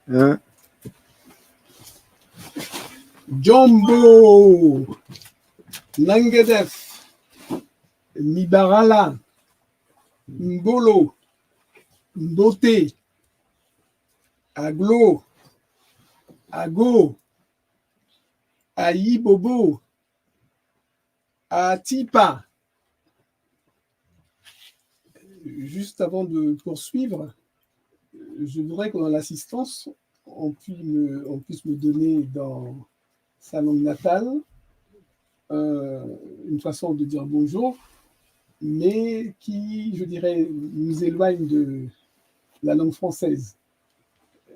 Hein? Jumbo, Nangedef, Mibarala, Mbolo, Mbote, Aglo, Ago, Aïbobo, Atipa. Juste avant de poursuivre, je voudrais que dans l'assistance, on puisse me donner dans sa langue natale une façon de dire bonjour, mais qui, je dirais, nous éloigne de la langue française.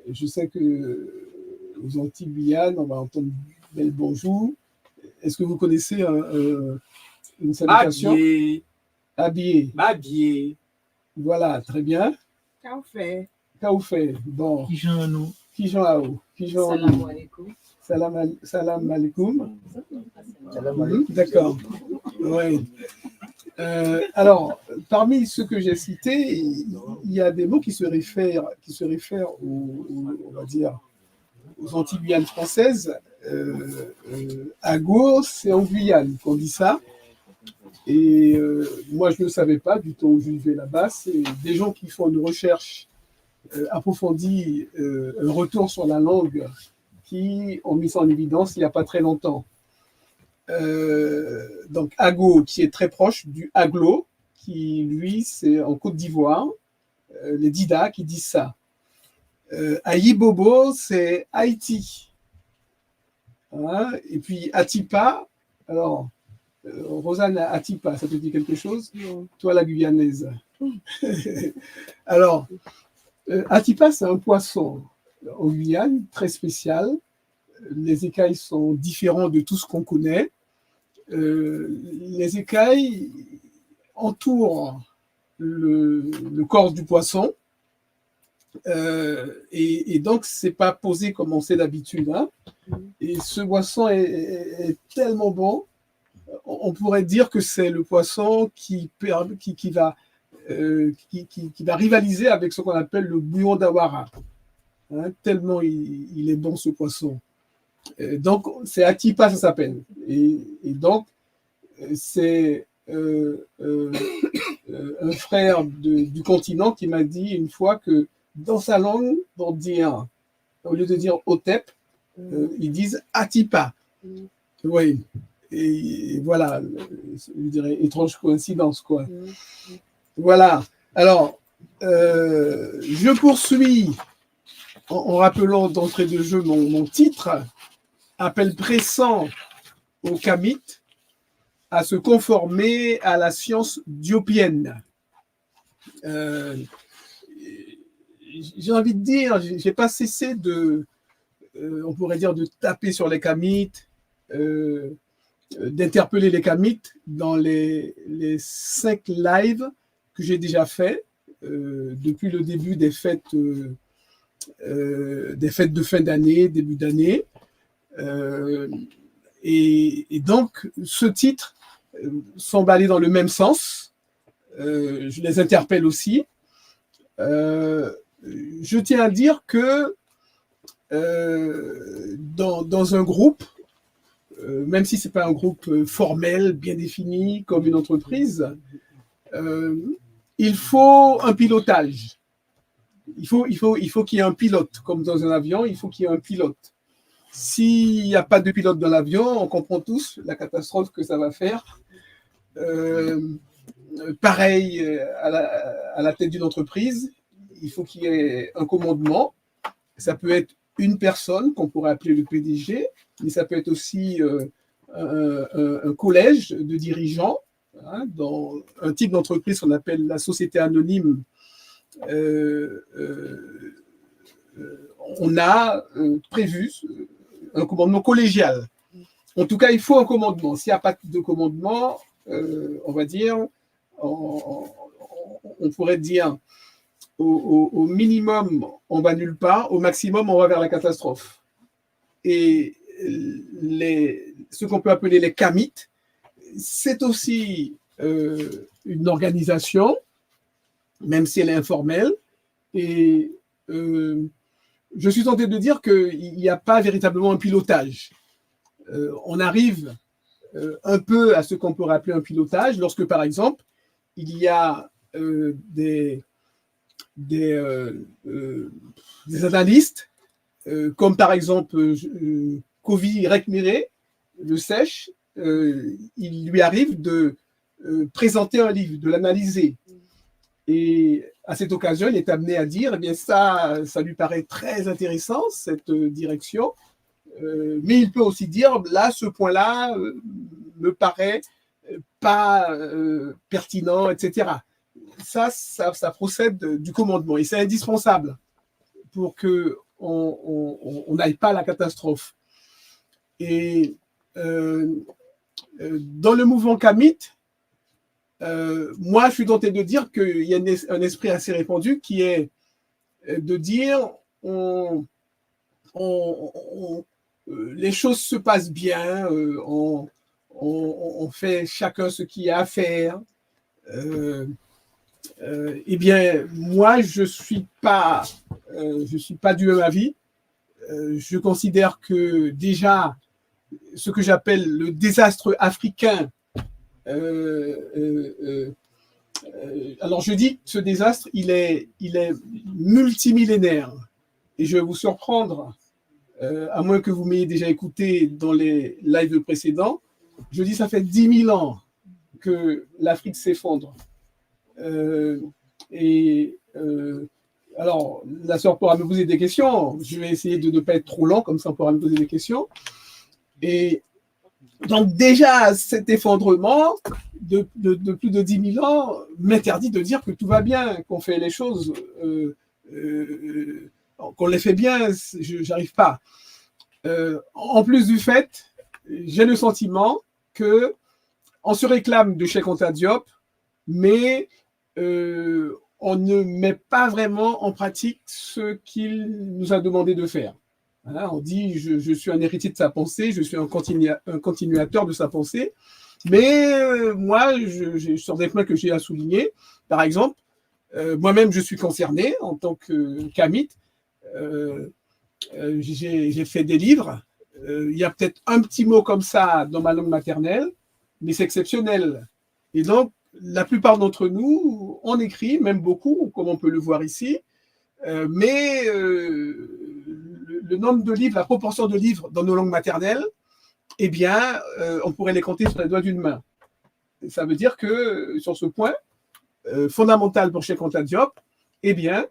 Je sais que aux Antilles Guyane, on va entendre bel bonjour. Est-ce que vous connaissez une salutation? Habillé. Habillé. Voilà, très bien. Café. Café. Bon. Kijano. Kijano. Salam alaikum. Salam alaikum. D'accord. Oui. Alors, parmi ceux que j'ai cités, il y a des mots qui se réfèrent on va dire, aux Antilles Guyanes françaises. À Gauche, c'est en Guyane qu'on dit ça. Et moi, je ne le savais pas du temps où je vivais là-bas. C'est des gens qui font une recherche approfondie, un retour sur la langue, qui ont mis ça en évidence il n'y a pas très longtemps. Donc, Ago, qui est très proche du Aglo, qui, lui, c'est en Côte d'Ivoire, les Dida qui disent ça. Aïbobo, c'est Haïti. Hein? Et puis, Atipa, alors, Rosanne Atipa, ça te dit quelque chose? Non. Toi, la Guyanaise. Alors, Atipa, c'est un poisson en Guyane, très spécial. Les écailles sont différents de tout ce qu'on connaît. Les écailles entourent le corps du poisson. Et donc, c'est pas posé comme on sait d'habitude. Hein. Et ce poisson est tellement bon, on pourrait dire que c'est le poisson qui va rivaliser avec ce qu'on appelle le bouillon d'Awara. Hein, tellement il est bon ce poisson. Donc, c'est Atipa, ça s'appelle. Et donc, c'est un frère du continent qui m'a dit une fois que dans sa langue, pour dire, au lieu de dire Otep, ils disent Atipa. Oui. Et voilà, je dirais étrange coïncidence, quoi. Voilà. Alors, je poursuis en rappelant d'entrée de jeu mon titre, appel pressant aux Kamites à se conformer à la science diopienne. J'ai envie de dire, j'ai pas cessé on pourrait dire, de taper sur les Kamites, d'interpeller les Kamites dans les 5 lives que j'ai déjà fait depuis le début des fêtes de fin d'année, début d'année. Et donc, ce titre semble aller dans le même sens. Je les interpelle aussi. Je tiens à dire que dans un groupe, même si ce n'est pas un groupe formel, bien défini, comme une entreprise, il faut un pilotage. Il faut qu'il y ait un pilote. Comme dans un avion, il faut qu'il y ait un pilote. S'il n'y a pas de pilote dans l'avion, on comprend tous la catastrophe que ça va faire. Pareil à la tête d'une entreprise, il faut qu'il y ait un commandement. Ça peut être une personne qu'on pourrait appeler le PDG, mais ça peut être aussi un collège de dirigeants. Hein, dans un type d'entreprise qu'on appelle la société anonyme, on a prévu un commandement collégial. En tout cas, il faut un commandement. S'il n'y a pas de commandement, on va dire, on pourrait dire au minimum, on va nulle part, au maximum, on va vers la catastrophe. Et ce qu'on peut appeler les Kamites, c'est aussi une organisation, même si elle est informelle, et je suis tenté de dire qu'il n'y a pas véritablement un pilotage. On arrive un peu à ce qu'on peut rappeler un pilotage lorsque, par exemple, il y a des analystes, comme par exemple Kovi Rekmire, le Sèche, il lui arrive de présenter un livre, de l'analyser. Et à cette occasion, il est amené à dire, eh bien ça lui paraît très intéressant, cette direction, mais il peut aussi dire, là, ce point-là me paraît pas pertinent, etc. Ça procède du commandement et c'est indispensable pour qu'on n'aille pas à la catastrophe. Et dans le mouvement kamite, moi, je suis tenté de dire qu'il y a un esprit assez répandu qui est de dire les choses se passent bien, on fait chacun ce qu'il y a à faire. Eh bien, moi, je suis pas du même avis. Je considère que déjà, ce que j'appelle le désastre africain, alors je dis que ce désastre, il est multimillénaire. Et je vais vous surprendre, à moins que vous m'ayez déjà écouté dans les lives précédents, je dis ça fait 10 000 ans que l'Afrique s'effondre. Alors, la sœur pourra me poser des questions. Je vais essayer de ne pas être trop lent, comme ça on pourra me poser des questions. Et donc déjà, cet effondrement de plus de 10 000 ans m'interdit de dire que tout va bien, qu'on fait les choses, qu'on les fait bien, je n'arrive pas. En plus du fait, j'ai le sentiment qu'on se réclame de Cheikh Anta Diop, mais on ne met pas vraiment en pratique ce qu'il nous a demandé de faire. Voilà, on dit je suis un héritier de sa pensée, je suis un continuateur de sa pensée, mais moi, sur des points que j'ai à souligner, par exemple, moi-même, je suis concerné en tant que kamite. J'ai fait des livres. Il y a peut-être un petit mot comme ça dans ma langue maternelle, mais c'est exceptionnel. Et donc, la plupart d'entre nous, on écrit, même beaucoup, comme on peut le voir ici, mais le nombre de livres, la proportion de livres dans nos langues maternelles, eh bien, on pourrait les compter sur les doigts d'une main. Et ça veut dire que sur ce point, fondamental pour Cheikh Anta Diop, eh bien,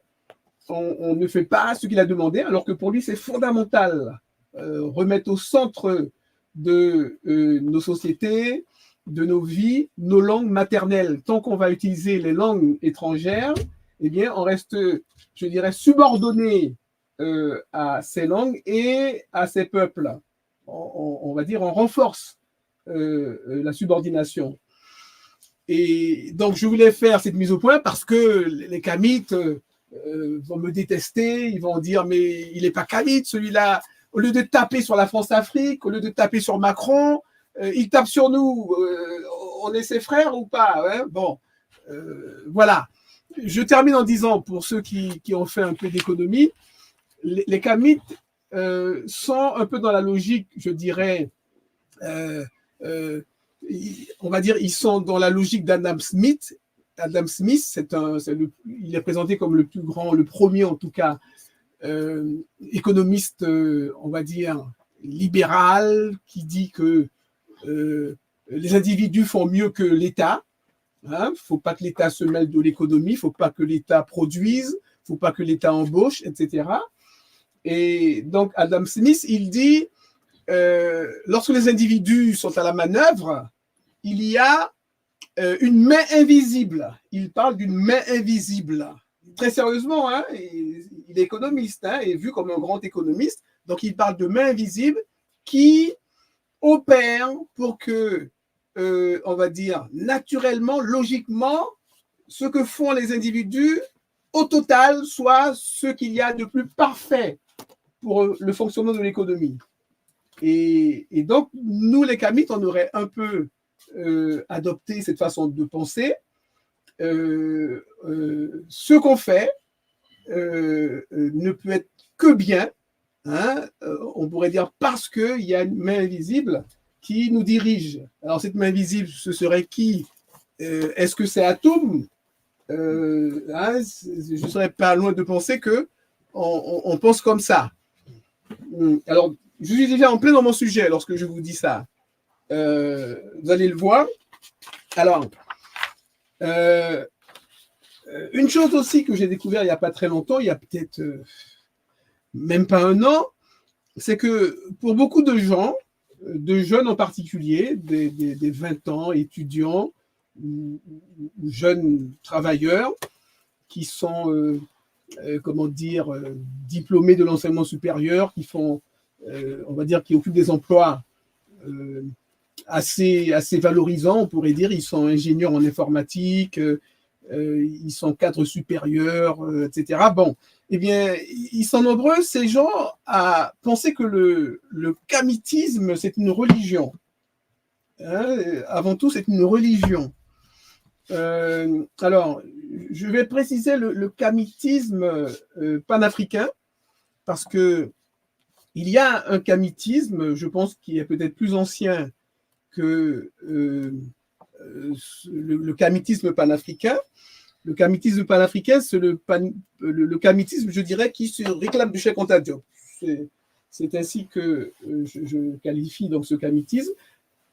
on ne fait pas ce qu'il a demandé, alors que pour lui, c'est fondamental. Remettre au centre de nos sociétés, de nos vies, nos langues maternelles. Tant qu'on va utiliser les langues étrangères, eh bien, on reste, je dirais, subordonné à ces langues et à ces peuples. On va dire, on renforce la subordination. Et donc, je voulais faire cette mise au point parce que les kamites vont me détester, ils vont dire, mais il n'est pas kamite, celui-là. Au lieu de taper sur la France-Afrique, au lieu de taper sur Macron, il tape sur nous. On est ses frères ou pas, hein? Bon, voilà. Je termine en disant, pour ceux qui ont fait un peu d'économie, les kamites sont un peu dans la logique, je dirais, on va dire, ils sont dans la logique d'Adam Smith. Adam Smith, il est présenté comme le plus grand, le premier en tout cas, économiste, on va dire, libéral, qui dit que les individus font mieux que l'État. Il ne faut pas que l'État se mêle de l'économie, il ne faut pas que l'État produise, il ne faut pas que l'État embauche, etc. Et donc, Adam Smith, il dit, lorsque les individus sont à la manœuvre, il y a une main invisible. Il parle d'une main invisible. Très sérieusement, hein, il est économiste, hein, et vu comme un grand économiste, donc il parle de main invisible qui opère pour que, on va dire, naturellement, logiquement, ce que font les individus, au total, soit ce qu'il y a de plus parfait pour le fonctionnement de l'économie. Et donc, nous, les kamites, on aurait un peu adopté cette façon de penser. Ce qu'on fait ne peut être que bien, hein, on pourrait dire parce qu'il y a une main invisible qui nous dirige. Alors cette main invisible, ce serait qui? Est-ce que c'est Atum? Hein, je ne serais pas loin de penser que on pense comme ça. Alors, je suis déjà en plein dans mon sujet lorsque je vous dis ça. Vous allez le voir. Alors, une chose aussi que j'ai découvert il n'y a pas très longtemps, il y a peut-être même pas un an, c'est que pour beaucoup de gens, de jeunes en particulier, des 20 ans, étudiants ou jeunes travailleurs qui sont, comment dire, diplômés de l'enseignement supérieur, qui font, on va dire, qui occupent des emplois assez valorisants, on pourrait dire. Ils sont ingénieurs en informatique, ils sont cadres supérieurs, etc. Bon, eh bien, ils sont nombreux, ces gens, à penser que le kamitisme, c'est une religion. Hein, avant tout, c'est une religion. Alors, je vais préciser le kamitisme panafricain, parce que il y a un kamitisme, je pense, qui est peut-être plus ancien que le kamitisme panafricain. Le kamitisme panafricain, c'est le kamitisme, je dirais, qui se réclame du Cheikh Anta Diop. C'est ainsi que je qualifie donc ce kamitisme.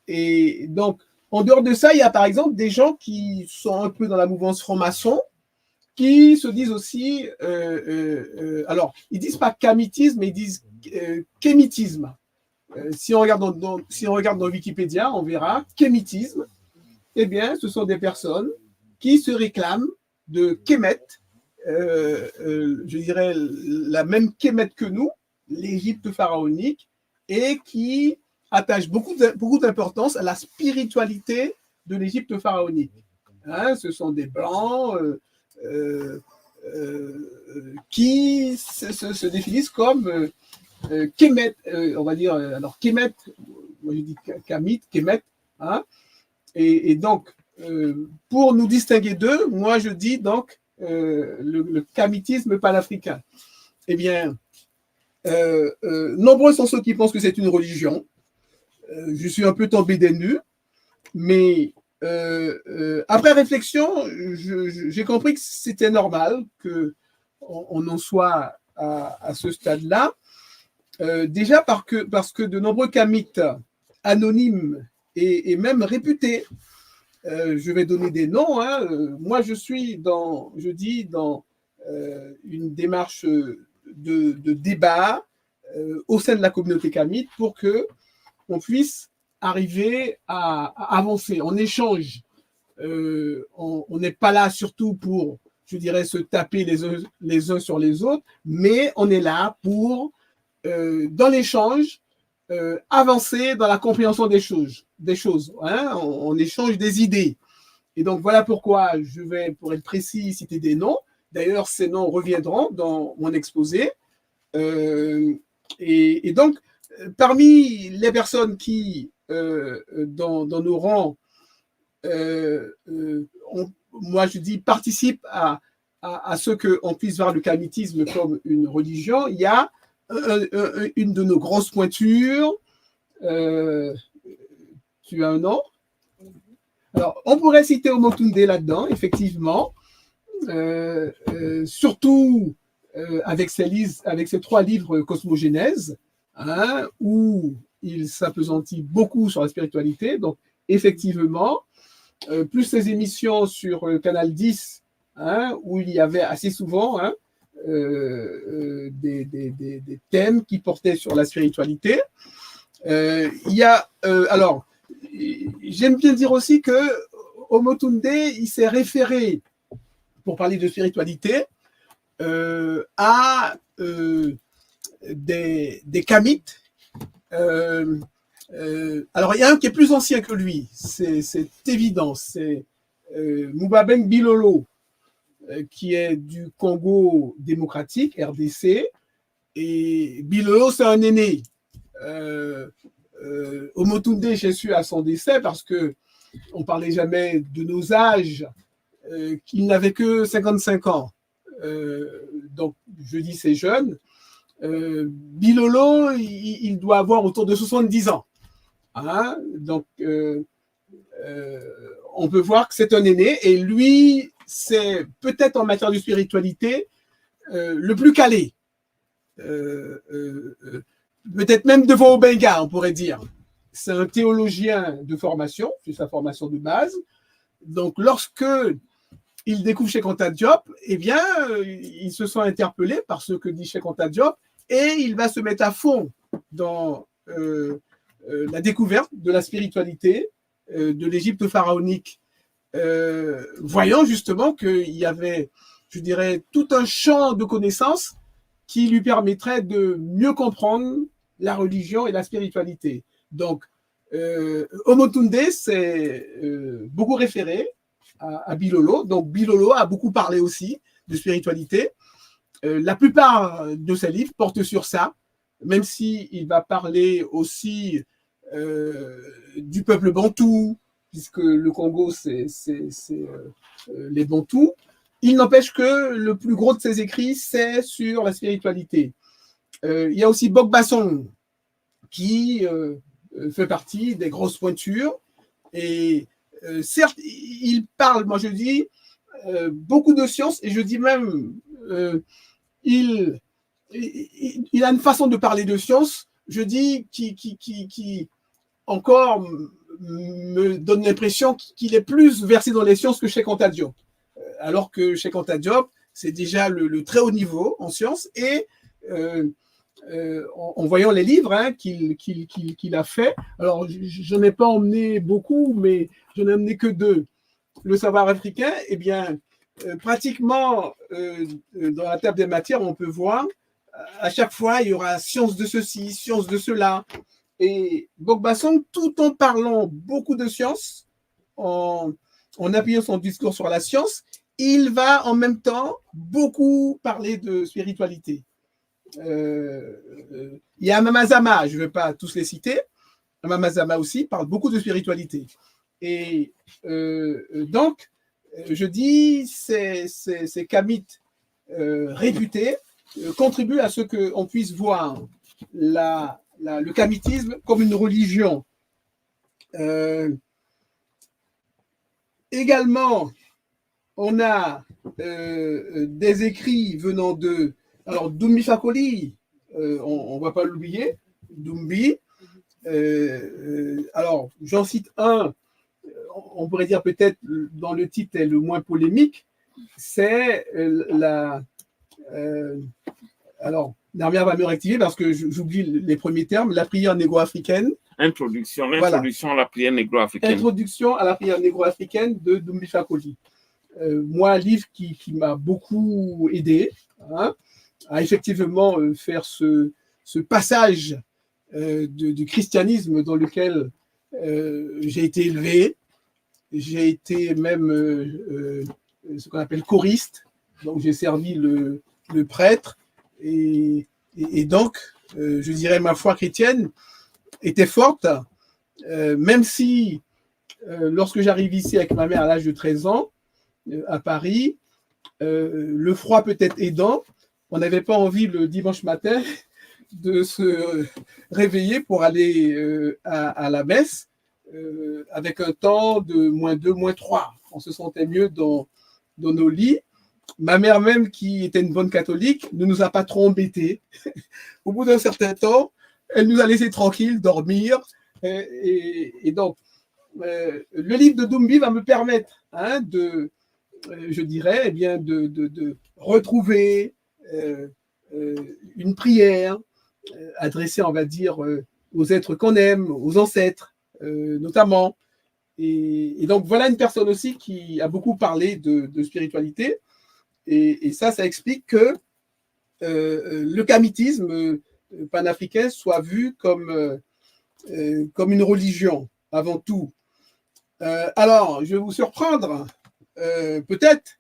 Et donc, en dehors de ça, il y a par exemple des gens qui sont un peu dans la mouvance franc-maçon, qui se disent aussi, alors, ils disent pas kamitisme, mais ils disent kémitisme. Si on regarde dans Wikipédia, on verra kémitisme. Eh bien, ce sont des personnes qui se réclament de Kémet, je dirais la même Kémet que nous, l'Égypte pharaonique, et qui attachent beaucoup d'importance à la spiritualité de l'Égypte pharaonique. Hein, ce sont des Blancs qui se définissent comme Kémet, on va dire, alors Kémet, moi je dis Kamit, Kémet, hein, et donc, pour nous distinguer d'eux, moi je dis donc le kamitisme panafricain. Eh bien, nombreux sont ceux qui pensent que c'est une religion. Je suis un peu tombé des nues, mais après réflexion, j'ai compris que c'était normal qu'on en soit à ce stade-là. Déjà parce que de nombreux kamites anonymes et même réputés, je vais donner des noms, hein, moi je suis dans une démarche de débat au sein de la communauté kamite pour que on puisse arriver à avancer en échange. On n'est pas là surtout pour, je dirais, se taper les uns sur les autres, mais on est là pour, dans l'échange, avancer dans la compréhension des choses. Hein, on échange des idées. Et donc, voilà pourquoi je vais, pour être précis, citer des noms. D'ailleurs, ces noms reviendront dans mon exposé. Et donc, parmi les personnes qui, dans nos rangs, moi je dis, participent à ce qu'on puisse voir le kamitisme comme une religion, il y a une de nos grosses pointures. Tu as un nom? Alors, on pourrait citer Omotunde là-dedans, effectivement, surtout avec ses 3 livres Cosmogénèse, hein, où il s'appesantit beaucoup sur la spiritualité. Donc, effectivement, plus ses émissions sur Canal 10, hein, où il y avait assez souvent hein, des thèmes qui portaient sur la spiritualité. Il y a, alors, j'aime bien dire aussi que Omotunde, il s'est référé, pour parler de spiritualité, à des kamites. Alors, il y a un qui est plus ancien que lui, c'est évident, c'est Moubabeng Bilolo, qui est du Congo démocratique, RDC, et Bilolo, c'est un aîné. Omotunde, j'ai su à son décès, parce que on parlait jamais de nos âges, qu'il n'avait que 55 ans. Donc, je dis c'est jeune. Bilolo, il doit avoir autour de 70 ans. Hein, donc, on peut voir que c'est un aîné et lui, c'est peut-être en matière de spiritualité le plus calé. Peut-être même devant Obenga, on pourrait dire. C'est un théologien de formation, c'est sa formation de base. Donc, lorsque il découvre Cheikh Anta Diop, eh bien, il se sent interpellé par ce que dit Cheikh Anta Diop et il va se mettre à fond dans la découverte de la spiritualité de l'Égypte pharaonique, voyant justement qu'il y avait, je dirais, tout un champ de connaissances qui lui permettrait de mieux comprendre la religion et la spiritualité. Donc, Omotunde s'est beaucoup référé à Bilolo. Donc, Bilolo a beaucoup parlé aussi de spiritualité. La plupart de ses livres portent sur ça, même s'il va parler aussi du peuple bantou, puisque le Congo, c'est les bantous. Il n'empêche que le plus gros de ses écrits, c'est sur la spiritualité. Il y a aussi Bogbasson, qui fait partie des grosses pointures. Et certes, il parle, moi je dis, beaucoup de sciences, et je dis même, il a une façon de parler de science, je dis, qui encore me donne l'impression qu'il est plus versé dans les sciences que Cheikh Anta Diop. Alors que Cheikh Anta Diop, c'est déjà le très haut niveau en sciences, et en voyant les livres qu'il a fait, alors je n'ai pas emmené beaucoup, mais je n'ai emmené que 2. Le savoir africain, eh bien, pratiquement dans la table des matières, on peut voir, à chaque fois, il y aura science de ceci, science de cela. Et Bogbasson, tout en parlant beaucoup de science, en appuyant son discours sur la science, il va en même temps beaucoup parler de spiritualité. Il y a Mamazama, je ne vais pas tous les citer, Mamazama aussi parle beaucoup de spiritualité. Et donc, je dis, ces kamites réputés contribuent à ce qu'on puisse voir le kamitisme comme une religion. Également, on a des écrits venant de... Alors, Doumbi Fakoli, on ne va pas l'oublier, Doumbi. Alors, j'en cite un, on pourrait dire peut-être dans le titre est le moins polémique, c'est alors, Narmia va me rectifier parce que j'oublie les premiers termes, la prière négro-africaine. Introduction à la prière négro-africaine. Introduction à la prière négro-africaine de Doumbi Fakoli. Moi, un livre qui m'a beaucoup aidé à effectivement faire ce passage du christianisme dans lequel j'ai été élevé. J'ai été même ce qu'on appelle choriste, donc j'ai servi le prêtre et donc je dirais ma foi chrétienne était forte, même si lorsque j'arrive ici avec ma mère à l'âge de 13 ans à Paris, le froid peut être aidant, on n'avait pas envie le dimanche matin de se réveiller pour aller à la messe avec un temps de -2, -3. On se sentait mieux dans nos lits. Ma mère même, qui était une bonne catholique, ne nous a pas trop embêtés. Au bout d'un certain temps, elle nous a laissé tranquilles, dormir. Et donc, le livre de Doumbi va me permettre je dirais, eh bien, de retrouver une prière adressée, on va dire, aux êtres qu'on aime, aux ancêtres, notamment. Et donc, voilà une personne aussi qui a beaucoup parlé de spiritualité. Et ça explique que le kamitisme panafricain soit vu comme une religion, avant tout. Alors, je vais vous surprendre, peut-être,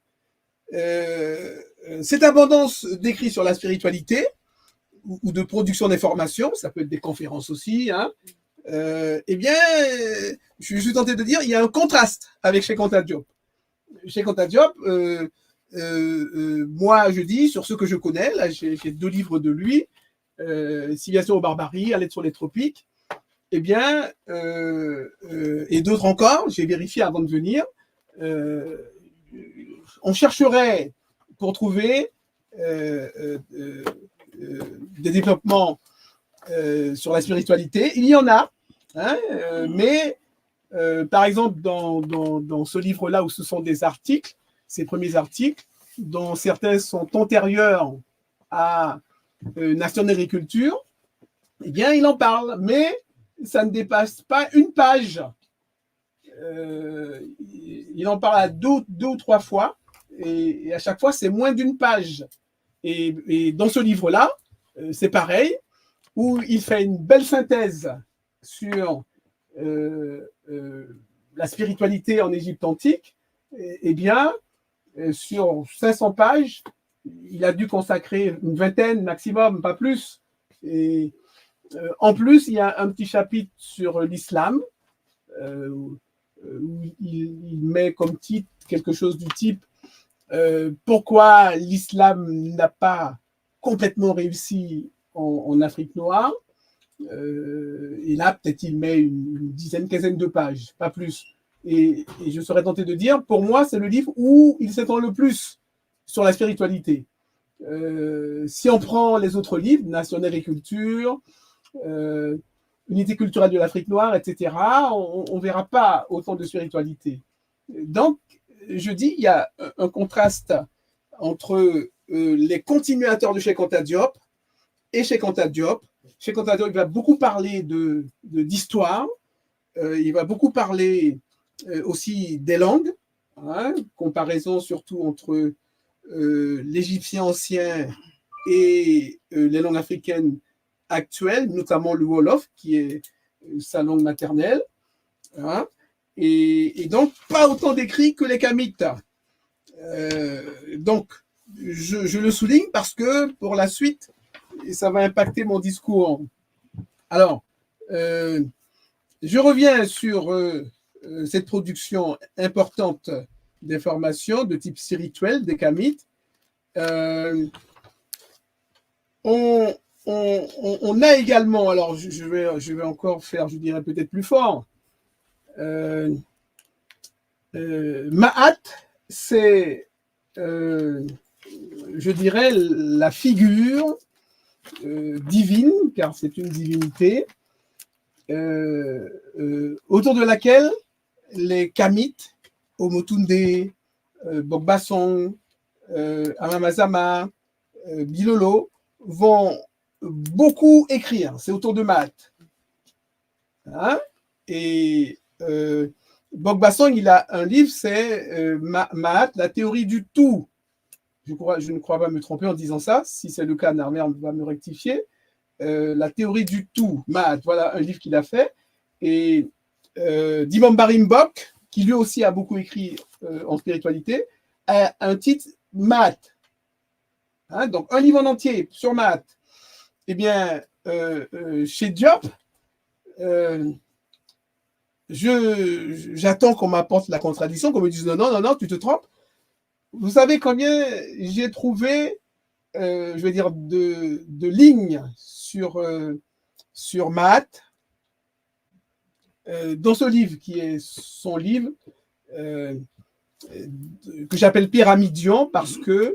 cette abondance d'écrits sur la spiritualité ou de production d'informations, ça peut être des conférences aussi, eh bien, je suis tenté de dire, il y a un contraste avec Cheikh Anta Diop. Cheikh Anta Diop, moi, je dis, sur ce que je connais, là, j'ai 2 livres de lui, Civilisation aux barbaries, à l'aide sur les tropiques, eh bien, et d'autres encore, j'ai vérifié avant de venir, on chercherait pour trouver des développements sur la spiritualité. Il y en a, hein, mais par exemple, dans ce livre-là où ce sont des articles, ces premiers articles, dont certains sont antérieurs à Nation d'agriculture, eh bien, il en parle, mais ça ne dépasse pas une page. Il en parle à deux ou trois fois, et à chaque fois, c'est moins d'une page. Et dans ce livre-là, c'est pareil, où il fait une belle synthèse sur la spiritualité en Égypte antique. Eh bien, sur 500 pages, il a dû consacrer une vingtaine maximum, pas plus. Et en plus, il y a un petit chapitre sur l'islam, où il met comme titre quelque chose du type pourquoi l'islam n'a pas complètement réussi en Afrique noire. Et là, peut-être il met une dizaine, quinzaine de pages, pas plus. Et je serais tenté de dire, pour moi, c'est le livre où il s'étend le plus sur la spiritualité. Si on prend les autres livres, Nation d'agriculture, Unité culturelle de l'Afrique noire, etc., on ne verra pas autant de spiritualité. Donc, je dis, il y a un contraste entre les continuateurs de Cheikh Anta Diop et Cheikh Anta Diop. Cheikh Anta Diop, il va beaucoup parler d'histoire, il va beaucoup parler aussi des langues, hein, comparaison surtout entre l'égyptien ancien et les langues africaines actuelles, notamment le Wolof, qui est sa langue maternelle. Hein, et donc, pas autant d'écrits que les Kamites. Donc, je le souligne parce que pour la suite, ça va impacter mon discours. Alors, je reviens sur cette production importante d'informations de type spirituel des Kamites. On a également, alors je vais encore faire, je dirais peut-être plus fort, Ma'at, c'est, je dirais, la figure divine, car c'est une divinité, autour de laquelle les Kamites, Omotunde, Bogbasson, Amamazama, Bilolo, vont beaucoup écrire. C'est autour de Ma'at. Hein? Et Bogbasson, il a un livre, c'est Ma'at, la théorie du tout. Je ne crois pas me tromper en disant ça. Si c'est le cas, Narmer va me rectifier. La théorie du tout, Ma'at, voilà un livre qu'il a fait. Et Dimam Barimbok, qui lui aussi a beaucoup écrit en spiritualité, a un titre Ma'at. Hein, donc un livre en entier sur Ma'at. Eh bien, chez Diop, j'attends qu'on m'apporte la contradiction, qu'on me dise non, tu te trompes. Vous savez combien j'ai trouvé, je vais dire, de lignes sur Ma'at dans ce livre, qui est son livre que j'appelle Pyramidion, parce que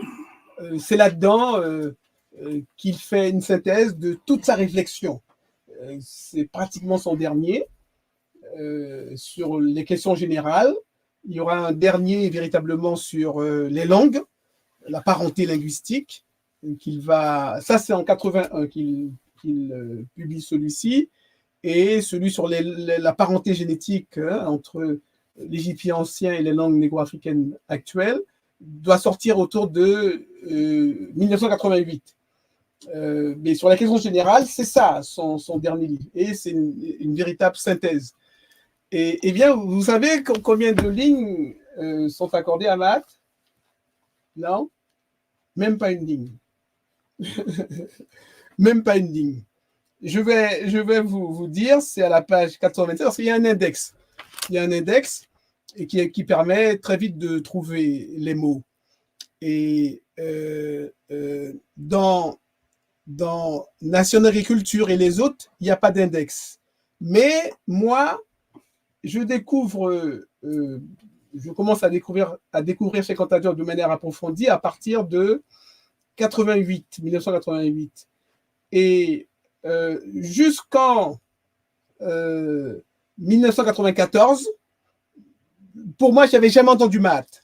c'est là-dedans qu'il fait une synthèse de toute sa réflexion. C'est pratiquement son dernier. Sur les questions générales. Il y aura un dernier véritablement sur les langues, la parenté linguistique, ça c'est en 81 qu'il publie celui-ci, et celui sur la parenté génétique entre l'égyptien ancien et les langues négro-africaines actuelles doit sortir autour de 1988. Mais sur la question générale, c'est ça son dernier livre, et c'est une véritable synthèse. Eh bien, vous savez combien de lignes sont accordées à Ma'at? Non? Même pas une ligne. Même pas une ligne. Je vais vous dire, c'est à la page 427, parce qu'il y a un index. Il y a un index qui permet très vite de trouver les mots. Et dans dans Nation Agriculture et les autres, il n'y a pas d'index. Mais moi, je commence à découvrir chez Contadiob de manière approfondie à partir de 1988. Et jusqu'en 1994, pour moi, je n'avais jamais entendu maths.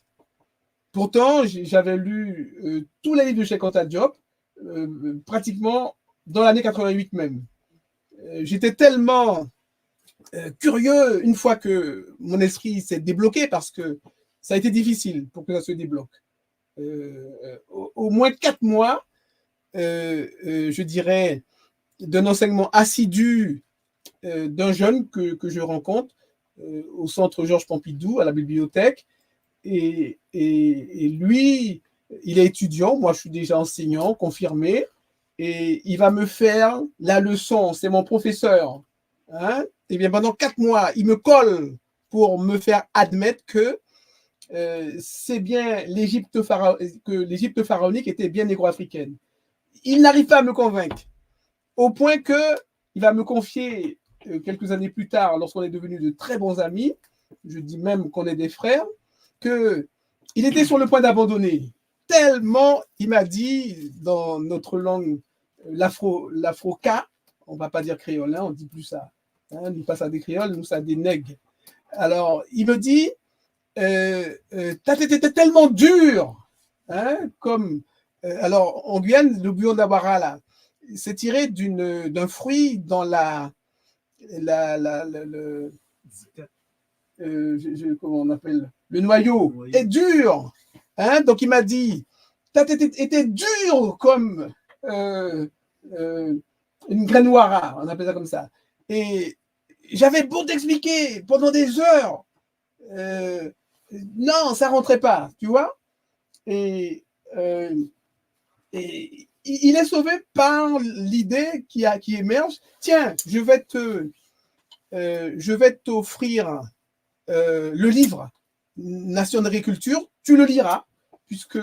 Pourtant, j'avais lu tous les livres de chez Contadiob, pratiquement dans l'année 88 même. J'étais tellement curieux une fois que mon esprit s'est débloqué, parce que ça a été difficile pour que ça se débloque. Au moins 4 mois, je dirais, d'un enseignement assidu d'un jeune que je rencontre au centre Georges Pompidou, à la bibliothèque. Et lui, il est étudiant, moi je suis déjà enseignant, confirmé, et il va me faire la leçon, c'est mon professeur. Hein? Et bien pendant 4 mois, il me colle pour me faire admettre que c'est bien l'Égypte pharaonique était bien négro-africaine. Il n'arrive pas à me convaincre, au point qu'il va me confier quelques années plus tard, lorsqu'on est devenus de très bons amis, je dis même qu'on est des frères, qu'il était sur le point d'abandonner. Tellement, il m'a dit, dans notre langue, l'afro-ca, on ne va pas dire créole, hein, on ne dit plus ça. Hein, nous, pas ça des créoles, nous, ça des nègres. Alors, il me dit, t'as été tellement dur, hein, comme... alors, en Guyane, le bouillon d'Abara, là, c'est tiré d'un fruit dans comment on appelle, le noyau est dur. Hein? Donc, il m'a dit, t'as été dur comme une grainoira, on appelle ça comme ça. Et j'avais beau t'expliquer pendant des heures. Non, ça rentrait pas, tu vois. Et il est sauvé par l'idée qui émerge. Tiens, je vais t'offrir le livre Nation d'Agriculture, tu le liras, puisque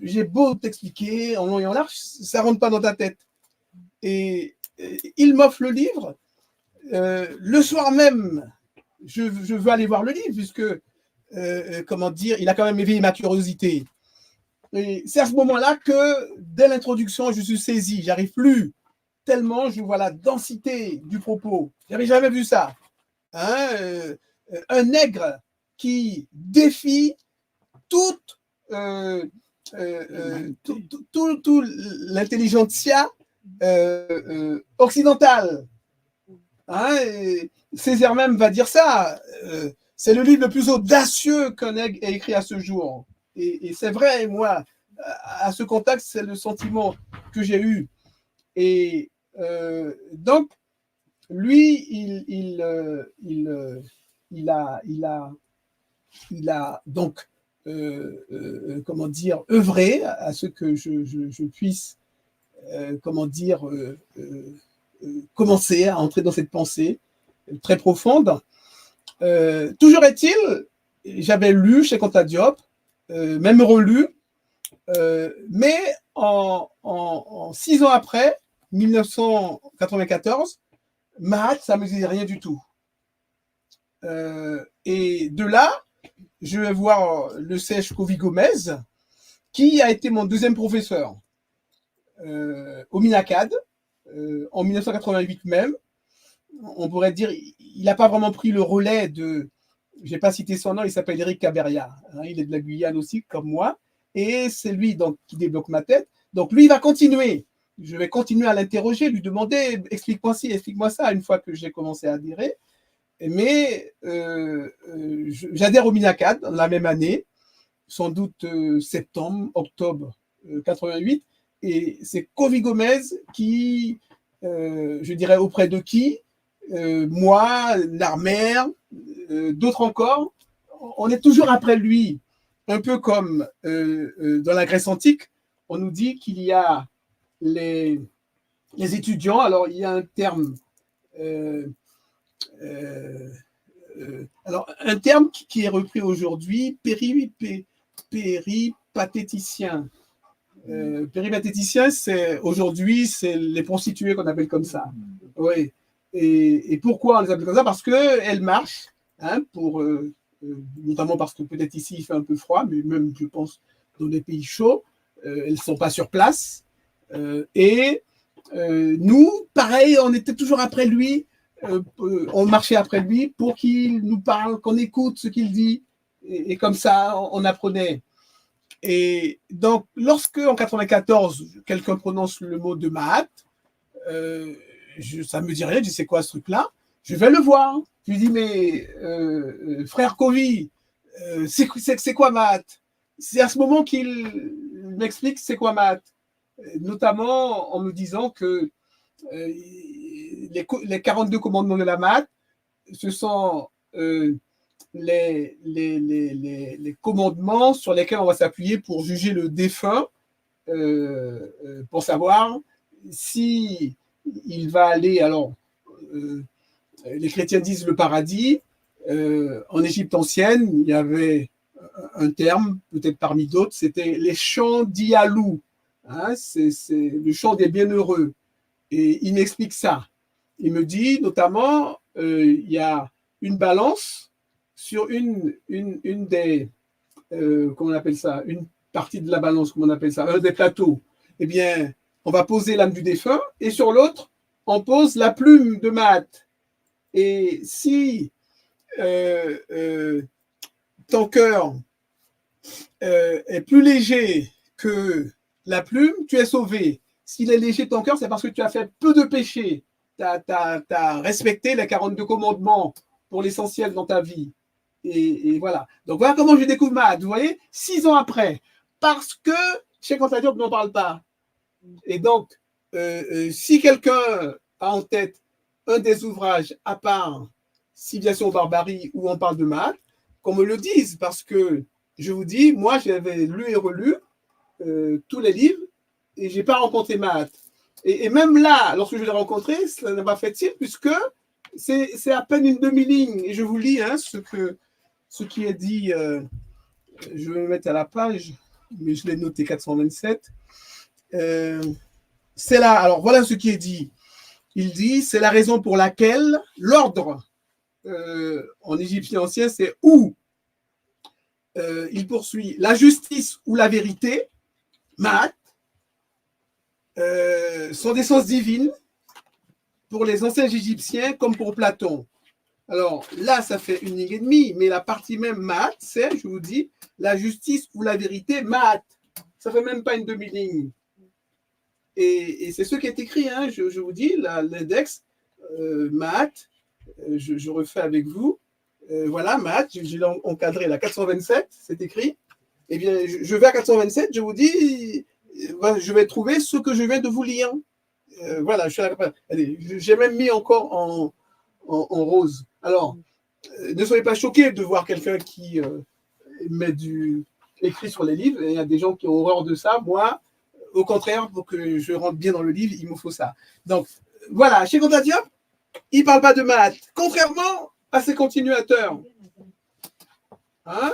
j'ai beau t'expliquer en long et en large, ça ne rentre pas dans ta tête. Et il m'offre le livre. Le soir même, je veux aller voir le livre, puisque, comment dire, il a quand même éveillé ma curiosité. Et c'est à ce moment-là que, dès l'introduction, je suis saisi. J'arrive plus, tellement je vois la densité du propos. Je n'avais jamais vu ça. Hein, un nègre qui défie toute l'intelligentsia occidentale. Hein, Césaire même va dire ça. C'est le livre le plus audacieux qu'un nègre ait écrit à ce jour. Et c'est vrai, moi, à ce contact, c'est le sentiment que j'ai eu. Et donc, lui, il a donc, comment dire, œuvré à ce que je puisse, comment dire, commencer à entrer dans cette pensée très profonde. Toujours est-il, j'avais lu chez Contadiob, même relu, mais en 6 ans après, 1994, maths, ça ne me disait rien du tout. Et de là, je vais voir le CH Kovi Gomez, qui a été mon deuxième professeur au Minacad, en 1988 même. On pourrait dire, il n'a pas vraiment pris le relais de, je n'ai pas cité son nom, il s'appelle Eric Caberia. Hein, il est de la Guyane aussi, comme moi. Et c'est lui donc, qui débloque ma tête. Donc lui, il va continuer. Je vais continuer à l'interroger, lui demander, explique-moi ci, explique-moi ça, une fois que j'ai commencé à adhérer. Mais j'adhère au Minacad la même année, sans doute septembre, octobre 88. Et c'est Kovi Gomez qui, je dirais auprès de qui, moi, Larmer, d'autres encore, on est toujours après lui. Un peu comme dans la Grèce antique, on nous dit qu'il y a les étudiants. Alors, il y a un terme, alors un terme qui est repris aujourd'hui, péripatéticien. Péripatéticien, aujourd'hui, c'est les prostituées qu'on appelle comme ça. Oui. Et pourquoi on les appelle comme ça? Parce qu'elles marchent, hein, notamment parce que peut-être ici il fait un peu froid, mais même, je pense, dans des pays chauds, elles ne sont pas sur place. Nous, pareil, on était toujours après lui, on marchait après lui pour qu'il nous parle, qu'on écoute ce qu'il dit. Et comme ça, on apprenait. Et donc, lorsque, en 94, quelqu'un prononce le mot de Mahat, ça me dit rien, je dis c'est quoi ce truc-là? Je vais le voir. Je lui dis, mais frère Kovi, c'est quoi Mahat? C'est à ce moment qu'il m'explique c'est quoi Mahat, notamment en me disant que les 42 commandements de la Mahat, ce sont les commandements sur lesquels on va s'appuyer pour juger le défunt, pour savoir si il va aller, alors les chrétiens disent le paradis. En Égypte ancienne, il y avait un terme, peut-être parmi d'autres, c'était les chants d'Ialou, hein, c'est le chant des bienheureux. Et il m'explique ça. Il me dit notamment, il y a une balance sur une des, comment on appelle ça, une partie de la balance, comment on appelle ça, un des plateaux. Eh bien, on va poser l'âme du défunt et sur l'autre, on pose la plume de Mahat. Et si ton cœur est plus léger que la plume, tu es sauvé. S'il est léger ton cœur, c'est parce que tu as fait peu de péchés. Tu as respecté les 42 commandements pour l'essentiel dans ta vie. Et voilà. Donc voilà comment je découvre Mahat. Vous voyez, 6 ans après. Parce que Cheikh Anta Diop n'en parle pas. Et donc, si quelqu'un a en tête un des ouvrages à part Civilisation ou barbarie où on parle de Mahat, qu'on me le dise, parce que je vous dis, moi j'avais lu et relu tous les livres et je n'ai pas rencontré Mahat. Et même là, lorsque je l'ai rencontré, ça n'a pas fait de titre, puisque c'est à peine une demi-ligne. Et je vous lis hein, ce qui est dit, je vais me mettre à la page, mais je l'ai noté 427. C'est là, alors voilà ce qui est dit. Il dit, c'est la raison pour laquelle l'ordre en égyptien ancien, c'est ou. Il poursuit la justice ou la vérité, Mahat, sont d'essence divine pour les anciens égyptiens comme pour Platon. Alors là, ça fait une ligne et demie, mais la partie même Mahat, c'est, je vous dis, la justice ou la vérité, Mahat. Ça fait même pas une demi-ligne. Et c'est ce qui est écrit, hein, je vous dis, l'index, Mahat, je refais avec vous. Voilà, Mahat, j'ai encadré la 427, c'est écrit. Eh bien, je vais à 427, je vous dis, je vais trouver ce que je viens de vous lire. Voilà, j'ai même mis encore en rose. Alors, ne soyez pas choqués de voir quelqu'un qui met écrit sur les livres. Il y a des gens qui ont horreur de ça. Moi, au contraire, pour que je rentre bien dans le livre, il me faut ça. Donc, voilà, chez Anta Diop, il ne parle pas de Mahat, contrairement à ses continuateurs. Hein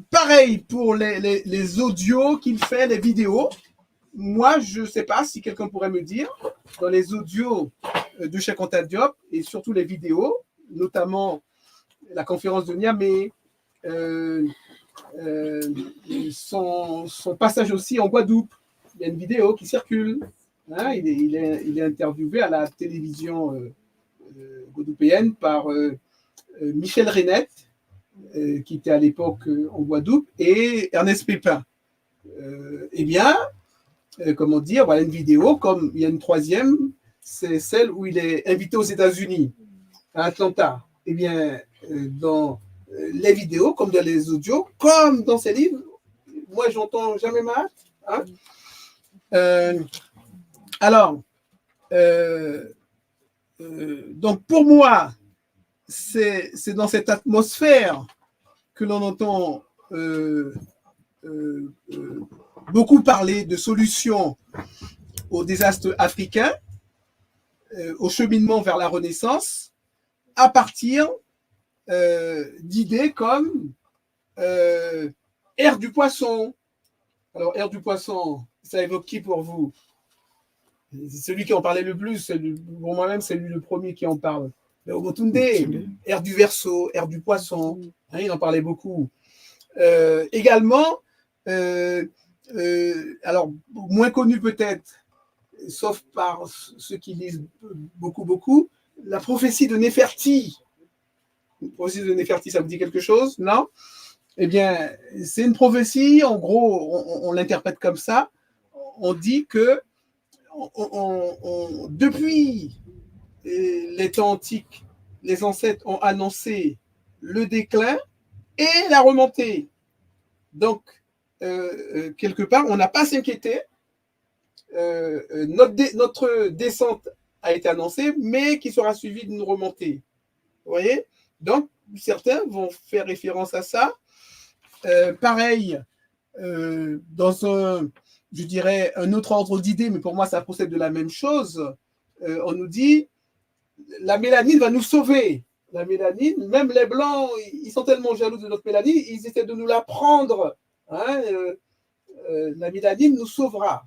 pareil pour les audios qu'il fait, les vidéos. Moi, je ne sais pas si quelqu'un pourrait me dire, dans les audios de Cheikh Anta Diop, et surtout les vidéos, notamment la conférence de Niamey, son passage aussi en Guadeloupe. Il y a une vidéo qui circule. Hein, il est interviewé à la télévision guadeloupéenne par Michel Renette, qui était à l'époque en Guadeloupe, et Ernest Pépin. Eh bien, comment dire, voilà une vidéo, comme il y a une troisième, c'est celle où il est invité aux États-Unis, à Atlanta. Eh bien, dans les vidéos, comme dans les audios, comme dans ses livres, moi, j'entends jamais Mahat. Hein alors, donc pour moi, c'est dans cette atmosphère que l'on entend beaucoup parler de solutions aux désastres africains, au cheminement vers la Renaissance, à partir d'idées comme Ère du poisson. Alors, ère du poisson, ça évoque qui pour vous? Celui qui en parlait le plus, pour moi-même, c'est lui le premier qui en parle. Mais Omotunde, ère du Verseau, ère du poisson, hein, il en parlait beaucoup. Également, alors moins connu peut-être, sauf par ceux qui lisent beaucoup, la prophétie de Néferti. La prophétie de Néferti, ça vous dit quelque chose? Non? Eh bien, c'est une prophétie, en gros, on l'interprète comme ça. On dit que depuis les temps antiques, les ancêtres ont annoncé le déclin et la remontée. Donc, quelque part, on n'a pas à s'inquiéter. Notre descente a été annoncée, mais qui sera suivie d'une remontée. Vous voyez? Donc, certains vont faire référence à ça. Pareil, dans je dirais, un autre ordre d'idées, mais pour moi, ça procède de la même chose. On nous dit, la mélanine va nous sauver. La mélanine, même les Blancs, ils sont tellement jaloux de notre mélanine, ils essaient de nous la prendre. Hein, la mélanine nous sauvera.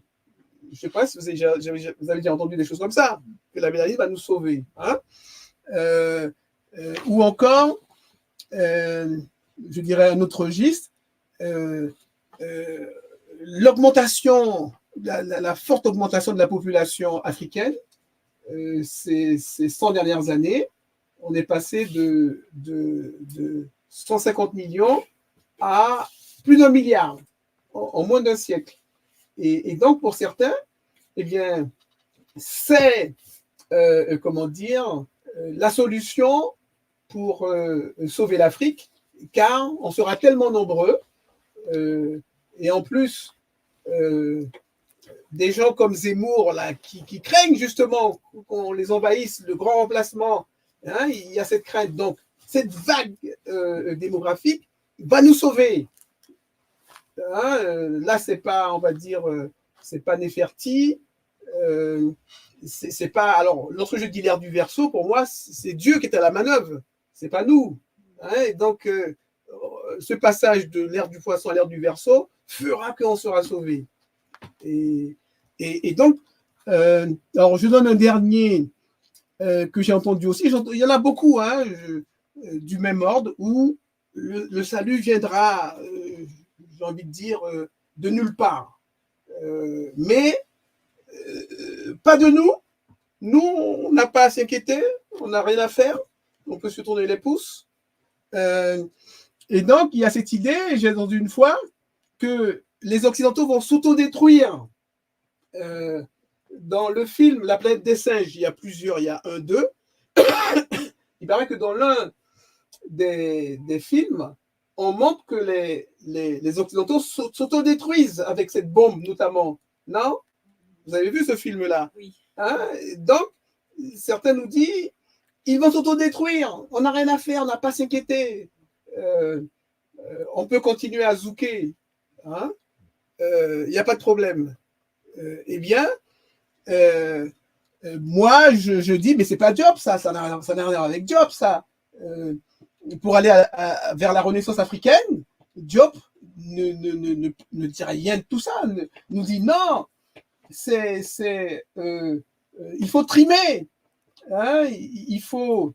Je ne sais pas si vous avez déjà entendu des choses comme ça, que la mélanine va nous sauver. Hein. Ou encore, je dirais un autre registre, l'augmentation, la forte augmentation de la population africaine, ces 100 dernières années, on est passé de 150 millions à plus d'1 milliard en moins d'un siècle. Et donc, pour certains, eh bien, c'est, comment dire, la solution pour sauver l'Afrique, car on sera tellement nombreux, et en plus, des gens comme Zemmour, là, qui craignent justement qu'on les envahisse, le grand remplacement, hein, il y a cette crainte. Donc, cette vague démographique va nous sauver. Hein, là, c'est pas, on va dire, c'est pas Néferti, c'est pas. Alors, lorsque je dis l'ère du Verseau, pour moi, c'est Dieu qui est à la manœuvre, c'est pas nous. Hein, et donc, ce passage de l'ère du Poisson à l'ère du Verseau fera qu'on sera sauvé. Et donc, alors je donne un dernier que j'ai entendu aussi. Il y en a beaucoup, hein, du même ordre, où le salut viendra, j'ai envie de dire, de nulle part. Mais pas de nous. Nous, on n'a pas à s'inquiéter, on n'a rien à faire, on peut se tourner les pouces. Et donc, il y a cette idée, j'ai entendu une fois, que les Occidentaux vont s'autodétruire. Dans le film La planète des singes, il y a plusieurs, il y a 1, 2. Il paraît que dans l'un des films, on montre que les Occidentaux s'autodétruisent avec cette bombe, notamment. Non? Vous avez vu ce film-là? Oui. Hein? Donc, certains nous disent, ils vont s'autodétruire, on n'a rien à faire, on n'a pas à s'inquiéter. On peut continuer à zouker. Hein? Y a pas de problème. Eh bien, moi, je dis, mais c'est pas Diop, ça n'a rien à voir avec Diop, ça. Pour aller vers la Renaissance africaine, Diop ne dit rien de tout ça, nous dit non, il faut trimer, hein, il faut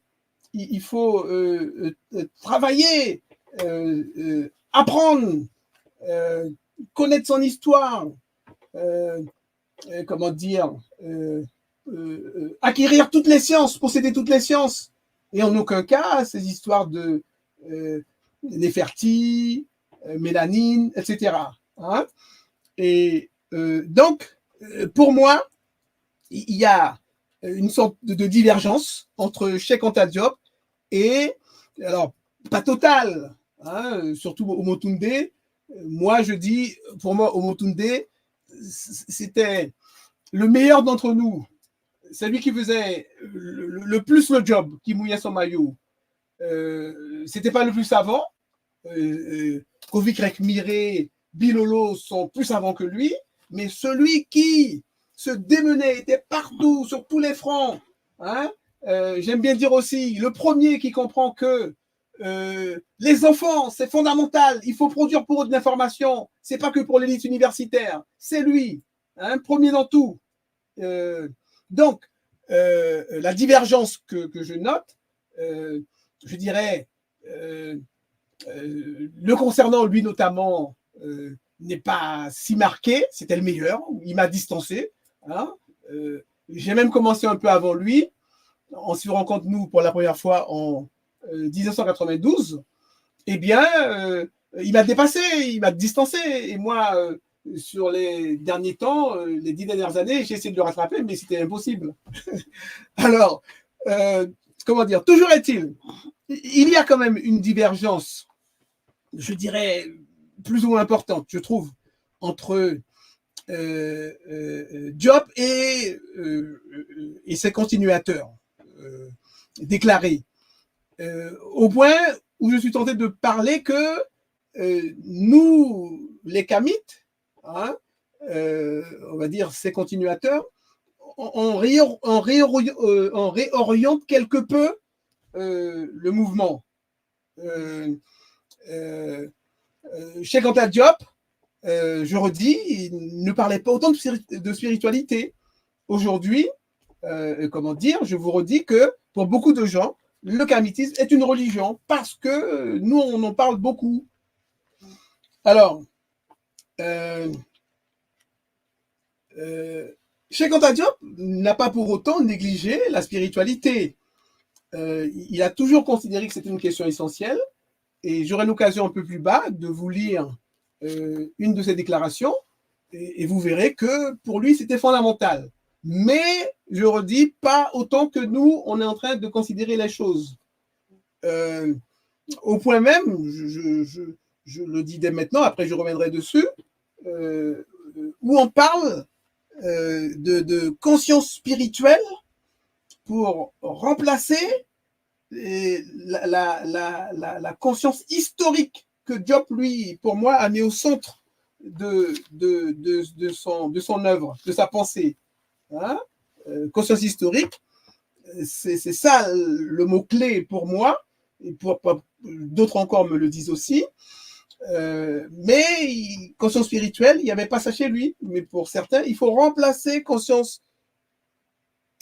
travailler, apprendre, connaître son histoire, comment dire, acquérir toutes les sciences, posséder toutes les sciences, et en aucun cas ces histoires de Néferti, mélanine, etc. Hein? Et donc, pour moi, il y a une sorte de divergence entre Cheikh Anta Diop et, alors, pas totale, hein, surtout Omotunde. Moi, je dis, pour moi, Omotunde, c'était le meilleur d'entre nous. C'est lui qui faisait le plus le job, qui mouillait son maillot. C'était pas le plus savant. Kovik Miré, Bilolo sont plus savants que lui, mais celui qui se démenait, était partout, sur tous les fronts. Hein, j'aime bien dire aussi, le premier qui comprend que les enfants, c'est fondamental, il faut produire pour eux de l'information, c'est pas que pour l'élite universitaire, c'est lui, hein, premier dans tout. Donc, la divergence que je note, je dirais, le concernant, lui notamment, n'est pas si marqué, c'était le meilleur, il m'a distancé. Hein, j'ai même commencé un peu avant lui, on se rencontre, nous, pour la première fois en 1992. Eh bien, il m'a dépassé, il m'a distancé. Et moi, sur les derniers temps, les 10 dernières années, j'ai essayé de le rattraper, mais c'était impossible. Alors, comment dire, toujours est-il, il y a quand même une divergence, je dirais, plus ou moins importante, je trouve, entre Diop et ses continuateurs déclarés. Au point où je suis tenté de parler que nous, les Kamites, hein, on va dire ses continuateurs, on réoriente quelque peu le mouvement. Cheikh Anta Diop, je redis, il ne parlait pas autant de spiritualité. Aujourd'hui, comment dire, je vous redis que pour beaucoup de gens, le kamitisme est une religion parce que nous, on en parle beaucoup. Alors, Cheikh Anta Diop n'a pas pour autant négligé la spiritualité. Il a toujours considéré que c'était une question essentielle et j'aurai l'occasion un peu plus bas de vous lire une de ses déclarations et vous verrez que pour lui, c'était fondamental. Mais, je redis, pas autant que nous, on est en train de considérer les choses. Au point même, je le dis dès maintenant, après je reviendrai dessus, où on parle de conscience spirituelle pour remplacer la conscience historique que Diop, lui, pour moi, a mis au centre de son œuvre, de sa pensée. Hein, conscience historique, c'est ça le mot-clé pour moi, et d'autres encore me le disent aussi. Mais conscience spirituelle, il n'y avait pas ça chez lui. Mais pour certains, il faut remplacer conscience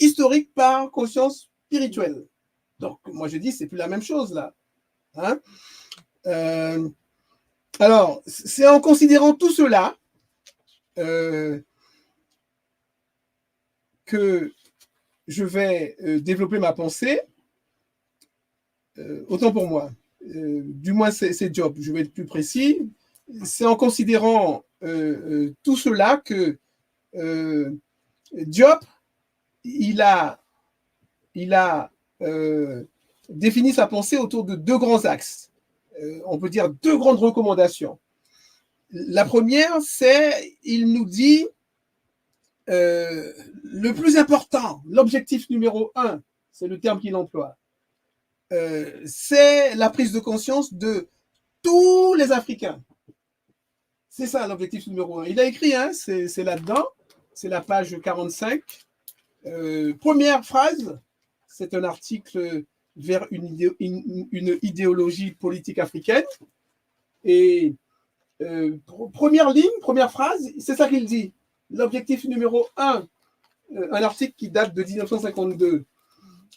historique par conscience spirituelle. Donc, moi, je dis, c'est plus la même chose, là. Hein, alors, c'est en considérant tout cela que je vais développer ma pensée, autant pour moi. Du moins, c'est Diop, je vais être plus précis. C'est en considérant tout cela que Diop, il a défini sa pensée autour de deux grands axes. On peut dire deux grandes recommandations. La première, c'est, il nous dit, le plus important, l'objectif numéro 1, c'est le terme qu'il emploie, c'est la prise de conscience de tous les Africains. C'est ça l'objectif numéro 1. Il a écrit, hein, c'est là-dedans, c'est la page 45. Première phrase, c'est un article vers une idéologie politique africaine. Et première ligne, première phrase, c'est ça qu'il dit. L'objectif numéro 1, un article qui date de 1952.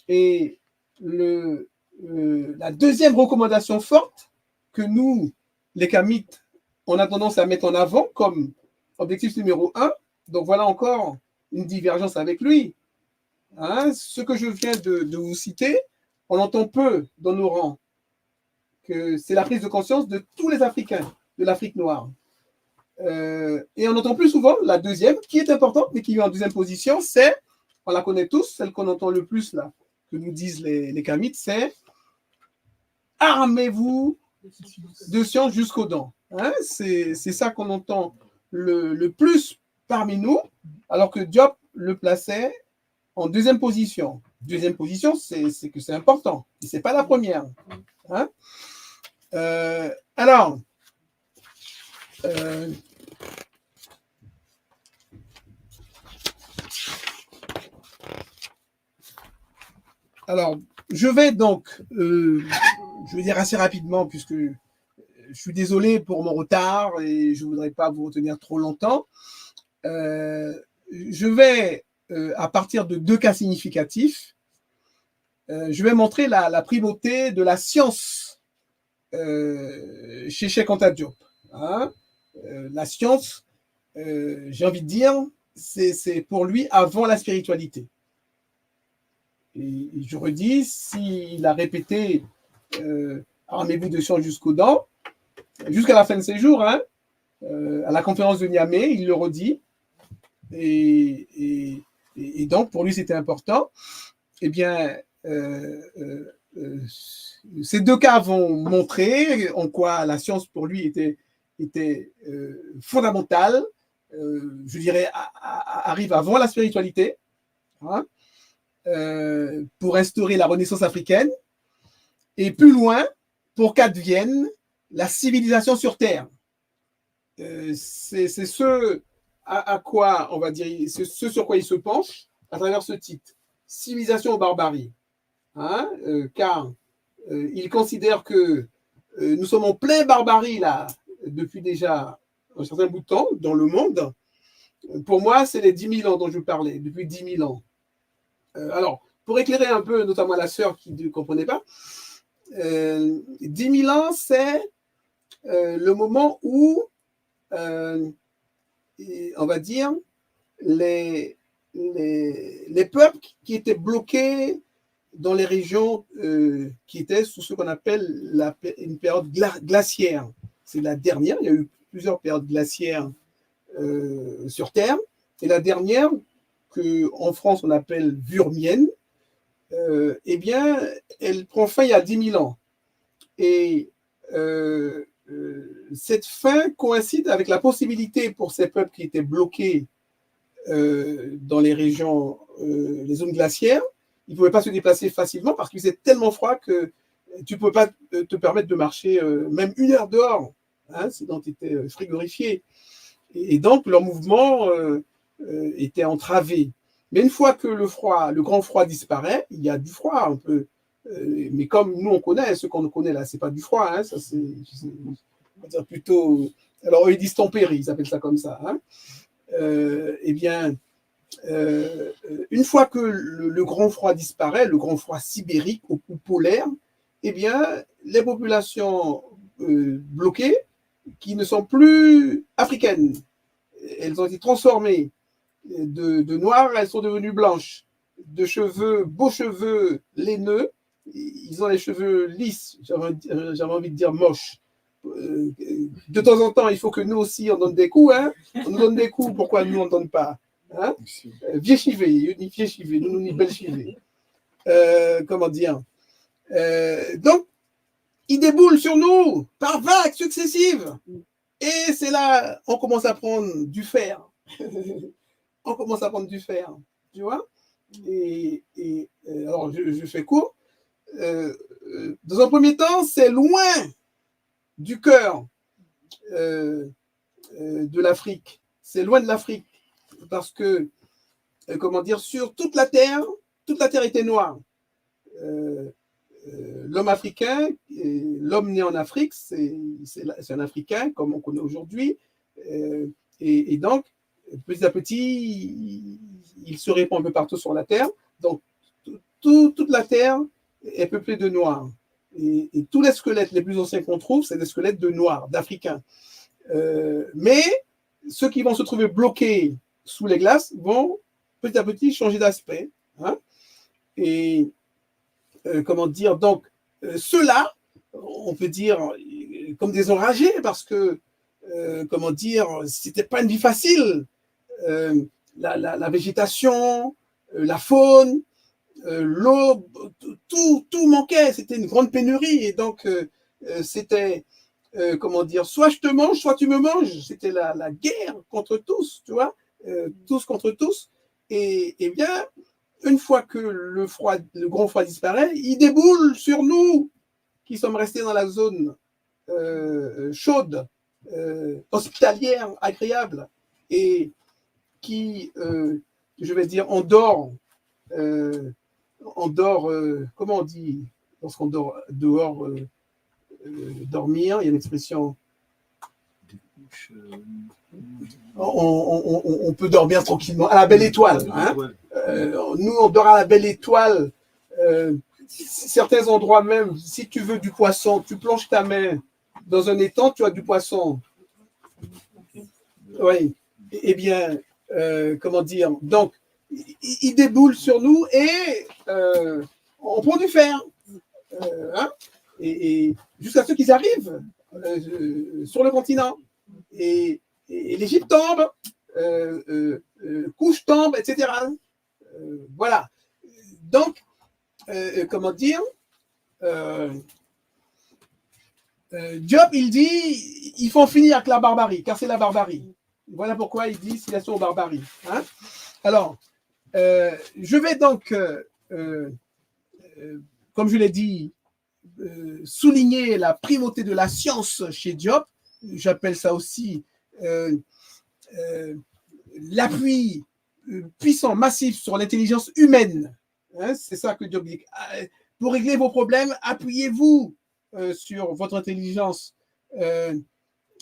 Et la deuxième recommandation forte que nous, les Kamites, on a tendance à mettre en avant comme objectif numéro 1, donc voilà encore une divergence avec lui. Hein, ce que je viens de vous citer, on entend peu dans nos rangs que c'est la prise de conscience de tous les Africains, de l'Afrique noire. Et on entend plus souvent la deuxième, qui est importante, mais qui est en deuxième position, c'est, on la connaît tous, celle qu'on entend le plus là, que nous disent les Kamites, c'est armez-vous de science jusqu'aux dents. Hein, c'est ça qu'on entend le plus parmi nous, alors que Diop le plaçait en deuxième position. Deuxième position, c'est que c'est important, et c'est pas la première. Hein, alors, je vais donc, je vais dire assez rapidement, puisque je suis désolé pour mon retard et je ne voudrais pas vous retenir trop longtemps. Je vais, à partir de 2 cas significatifs, je vais montrer la primauté de la science chez Cheikh Anta Diop. Hein. La science, j'ai envie de dire, c'est pour lui avant la spiritualité. Et je redis, s'il a répété armez-vous de science jusqu'aux dents, jusqu'à la fin de ses jours, hein, à la conférence de Niamey, il le redit. Et donc, pour lui, c'était important. Eh bien, ces 2 cas vont montrer en quoi la science, pour lui, était fondamentale, je dirais, arrive avant la spiritualité, hein, pour instaurer la Renaissance africaine, et plus loin, pour qu'advienne la civilisation sur Terre. C'est ce à quoi, on va dire, ce sur quoi il se penche à travers ce titre, Civilisation ou barbarie. Hein, car il considère que nous sommes en pleine barbarie, là, depuis déjà un certain bout de temps, dans le monde. Pour moi, c'est les 10 000 ans dont je parlais, depuis 10 000 ans. Alors, pour éclairer un peu, notamment la sœur qui ne comprenait pas, 10 000 ans, c'est le moment où, on va dire, les peuples qui étaient bloqués dans les régions qui étaient sous ce qu'on appelle une période glaciaire. C'est la dernière, il y a eu plusieurs périodes glaciaires sur Terre, et la dernière, qu'en France on appelle Vurmienne, eh bien, elle prend fin il y a 10 000 ans. Et cette fin coïncide avec la possibilité pour ces peuples qui étaient bloqués dans les régions, les zones glaciaires, ils ne pouvaient pas se déplacer facilement parce qu'il faisait tellement froid que tu ne pouvais pas te permettre de marcher même 1 heure dehors, hein, sinon tu étais frigorifié. Et donc, leur mouvement était entravé. Mais une fois que le grand froid disparaît, il y a du froid un peu. Mais comme nous, on connaît, ce qu'on connaît là, ce n'est pas du froid, hein, ça c'est, on va dire plutôt. Alors, ils disent tempéré, ils appellent ça comme ça. Hein. Eh bien, une fois que le grand froid disparaît, le grand froid sibérique ou polaire, eh bien, les populations bloquées, qui ne sont plus africaines, elles ont été transformées de noires, elles sont devenues blanches, de cheveux, beaux cheveux laineux, ils ont les cheveux lisses, j'avais envie de dire moches. De temps en temps, il faut que nous aussi, on donne des coups. Hein. On nous donne des coups, pourquoi nous, on ne donne pas hein. Vieux chivé, nous ni belle chivé. Comment dire donc, ils déboulent sur nous par vagues successives. Et c'est là, on commence à prendre du fer. On commence à prendre du fer, tu vois. Et alors, je fais court. Dans un premier temps, c'est loin du cœur de l'Afrique. C'est loin de l'Afrique. Parce que, comment dire, sur toute la terre était noire. L'homme africain, l'homme né en Afrique, c'est un Africain, comme on connaît aujourd'hui. Et donc, petit à petit, il se répand un peu partout sur la terre. Donc, toute la terre est peuplée de noirs. Et tous les squelettes les plus anciens qu'on trouve, c'est des squelettes de noirs, d'Africains. Mais ceux qui vont se trouver bloqués sous les glaces vont petit à petit changer d'aspect. Hein, et comment dire, donc ceux-là, on peut dire comme des enragés parce que, comment dire, c'était pas une vie facile. La végétation, la faune, l'eau, tout manquait, c'était une grande pénurie et donc c'était, comment dire, soit je te mange, soit tu me manges, c'était la guerre contre tous, tu vois, tous contre tous, et bien, une fois que le grand froid disparaît, il déboule sur nous qui sommes restés dans la zone chaude, hospitalière, agréable, et qui, je vais dire, endort, comment on dit lorsqu'on dort dehors, dormir, il y a une expression. On peut dormir tranquillement à la belle étoile. Hein. Nous, on dort à la belle étoile. Certains endroits même, si tu veux du poisson, tu plonges ta main dans un étang, tu as du poisson. Oui. Eh bien, comment dire, donc, il déboule sur nous et on prend du fer. Hein, et jusqu'à ce qu'ils arrivent sur le continent. Et l'Égypte tombe, couche tombe, etc. Voilà. Donc, comment dire, Job, il dit, il faut en finir avec la barbarie, car c'est la barbarie. Voilà pourquoi il dit citation aux barbaries. Hein. Alors, je vais donc, comme je l'ai dit, souligner la primauté de la science chez Job. J'appelle ça aussi l'appui puissant, massif sur l'intelligence humaine. Hein, c'est ça que Job dit. Pour régler vos problèmes, appuyez-vous sur votre intelligence,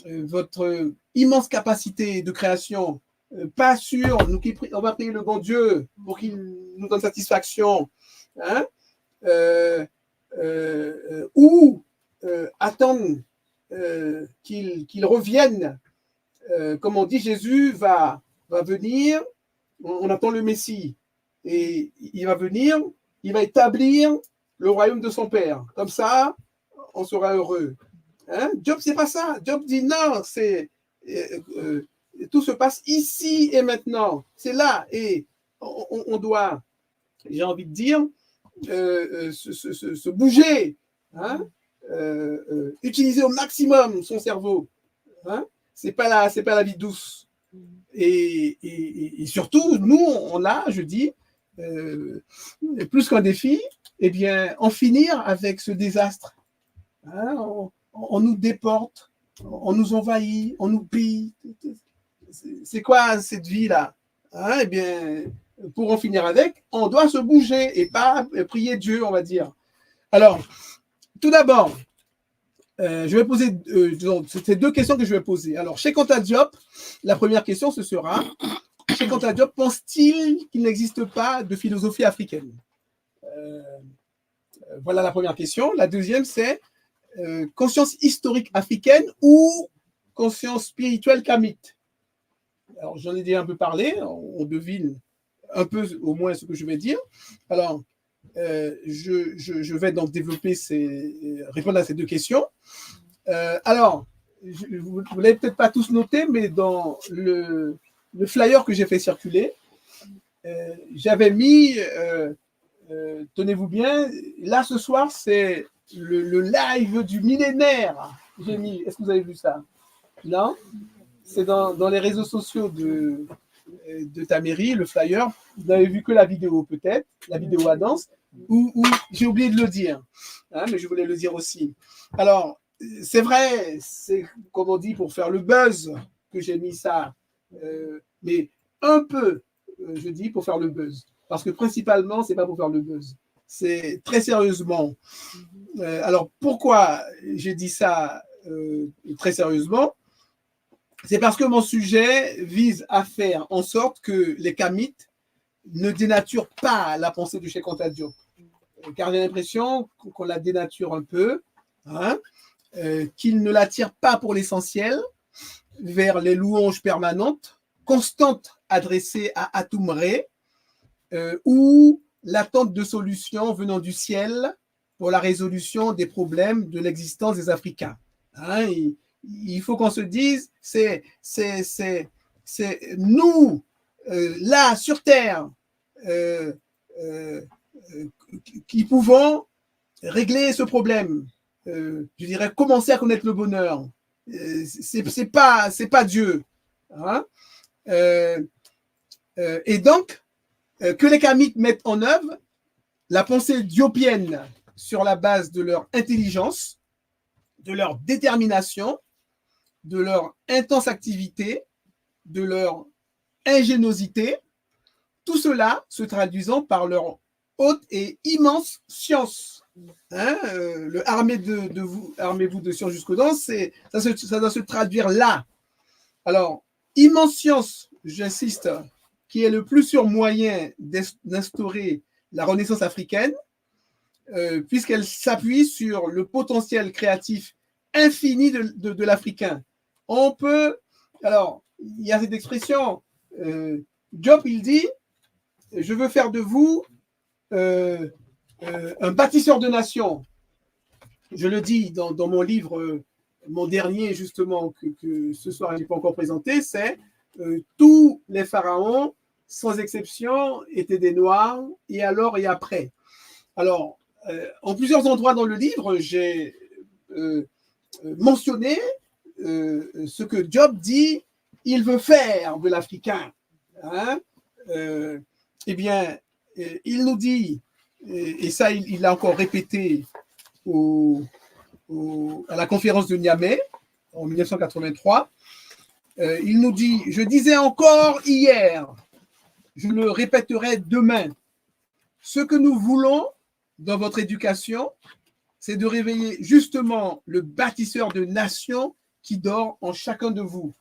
votre immense capacité de création, pas sur nous qui on va prier le bon Dieu pour qu'il nous donne satisfaction, hein, ou attendre qu'il revienne. Comme on dit, Jésus va venir, on attend le Messie, et il va venir, il va établir le royaume de son Père. Comme ça, on sera heureux. Hein? Job, c'est pas ça. Job dit non, tout se passe ici et maintenant. C'est là. Et on doit, j'ai envie de dire, se bouger, hein? Utiliser au maximum son cerveau. Hein? C'est pas la vie douce. Et surtout, nous, on a, je dis, plus qu'un défi, eh bien, en finir avec ce désastre. Hein? On nous déporte, on nous envahit, on nous pille. C'est quoi cette vie-là? Hein? Eh bien, pour en finir avec, on doit se bouger et pas prier Dieu, on va dire. Alors, tout d'abord, je vais poser ces deux questions que je vais poser. Alors, chez Quanta Diop, la première question, ce sera, chez Quanta Diop, pense-t-il qu'il n'existe pas de philosophie africaine? Voilà la première question. La deuxième, c'est conscience historique africaine ou conscience spirituelle kamite? Alors, j'en ai déjà un peu parlé, on devine un peu au moins ce que je vais dire. Alors, je vais donc répondre à ces deux questions. Alors, vous ne l'avez peut-être pas tous noté, mais dans le flyer que j'ai fait circuler, j'avais mis, tenez-vous bien, là ce soir, c'est le live du millénaire. J'ai mis, est-ce que vous avez vu ça? Non? C'est dans les réseaux sociaux de ta mairie, le flyer. Vous n'avez vu que la vidéo peut-être, la vidéo à danse, ou j'ai oublié de le dire, hein, mais je voulais le dire aussi. Alors, c'est vrai, c'est comme on dit pour faire le buzz que j'ai mis ça, mais un peu, je dis, pour faire le buzz. Parce que principalement, ce n'est pas pour faire le buzz. C'est très sérieusement. Alors, pourquoi j'ai dit ça très sérieusement? C'est parce que mon sujet vise à faire en sorte que les kamites ne dénaturent pas la pensée de Cheikh Anta Diop. Car j'ai l'impression qu'on la dénature un peu, hein, qu'il ne la tire pas pour l'essentiel vers les louanges permanentes, constantes adressées à Atoumré, ou l'attente de solutions venant du ciel pour la résolution des problèmes de l'existence des Africains. Hein, il faut qu'on se dise, c'est nous, là, sur Terre, qui pouvons régler ce problème. Je dirais, commencer à connaître le bonheur. C'est pas Dieu. Hein? Et donc, que les kamites mettent en œuvre la pensée diopienne sur la base de leur intelligence, de leur détermination, de leur intense activité, de leur ingéniosité, tout cela se traduisant par leur haute et immense science. Le armez-vous de science jusqu'aux dents, ça doit se traduire là. Alors, immense science, j'insiste, qui est le plus sûr moyen d'instaurer la renaissance africaine, puisqu'elle s'appuie sur le potentiel créatif infini de l'Africain. On peut, alors, il y a cette expression, Diop, il dit, je veux faire de vous un bâtisseur de nations. Je le dis dans mon livre, mon dernier, justement, que ce soir, je n'ai pas encore présenté, c'est tous les pharaons, sans exception, étaient des Noirs, et alors et après. Alors, en plusieurs endroits dans le livre, j'ai mentionné ce que Diop dit, il veut faire de l'Africain. Hein? Eh bien, il nous dit, et ça, il l'a encore répété à la conférence de Niamey en 1983, il nous dit, je disais encore hier, je le répéterai demain, ce que nous voulons dans votre éducation, c'est de réveiller justement le bâtisseur de nations qui dort en chacun de vous.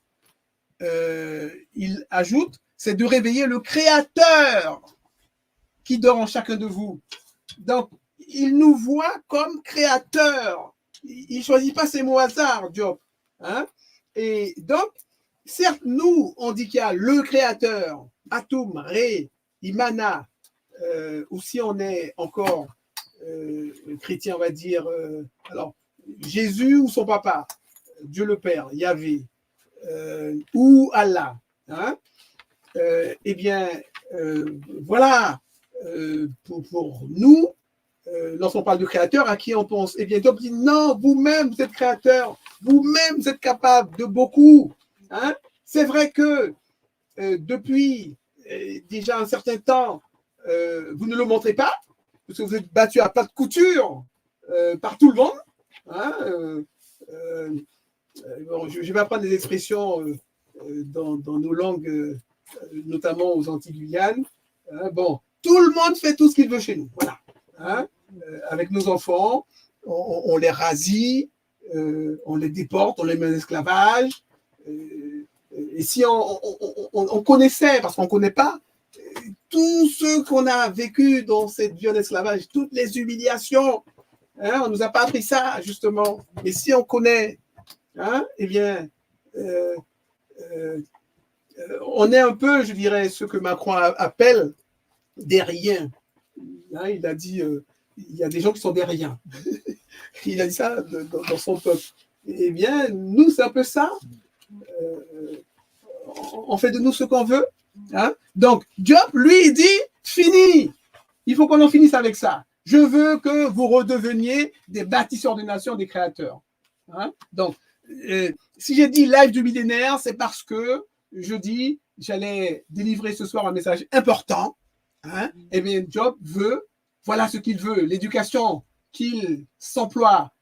Il ajoute, c'est de réveiller le créateur qui dort en chacun de vous. Donc, il nous voit comme créateurs. Il ne choisit pas ses mots au hasard, Diop. Hein? Et donc, certes, nous, on dit qu'il y a le créateur, Atum, Ré, Imana, ou si on est encore chrétien, on va dire, alors, Jésus ou son papa, Dieu le Père, Yahvé, ou Allah. Hein? Eh bien, voilà, pour nous, lorsqu'on parle du créateur, à qui on pense? Eh bien, Diop dit non, vous-même, vous êtes créateur, vous-même, vous êtes capable de beaucoup. Hein? C'est vrai que depuis déjà un certain temps, vous ne le montrez pas, parce que vous êtes battu à plat de couture par tout le monde. Hein? Bon, je vais apprendre des expressions dans nos langues, notamment aux Antilles-Guyane. Hein? Bon, tout le monde fait tout ce qu'il veut chez nous. Voilà. Hein? Avec nos enfants, on les rasie, on les déporte, on les met en esclavage. Et si on connaissait, parce qu'on ne connaît pas, tout ce qu'on a vécu dans cette vie en esclavage, toutes les humiliations, hein, on ne nous a pas appris ça, justement. Mais si on connaît, hein, eh bien, on est un peu, je dirais, ce que Macron appelle des riens. Hein, il a dit, il y a des gens qui sont des riens. Il a dit ça dans son peuple. Eh bien, nous, c'est un peu ça. On fait de nous ce qu'on veut. Hein? Donc, Diop, lui, il dit, fini. Il faut qu'on en finisse avec ça. Je veux que vous redeveniez des bâtisseurs de nations, des créateurs. Hein? Donc, si j'ai dit live du millénaire, c'est parce que je dis, j'allais délivrer ce soir un message important. Hein? Eh bien, Diop veut, voilà ce qu'il veut, l'éducation qu'il s'emploie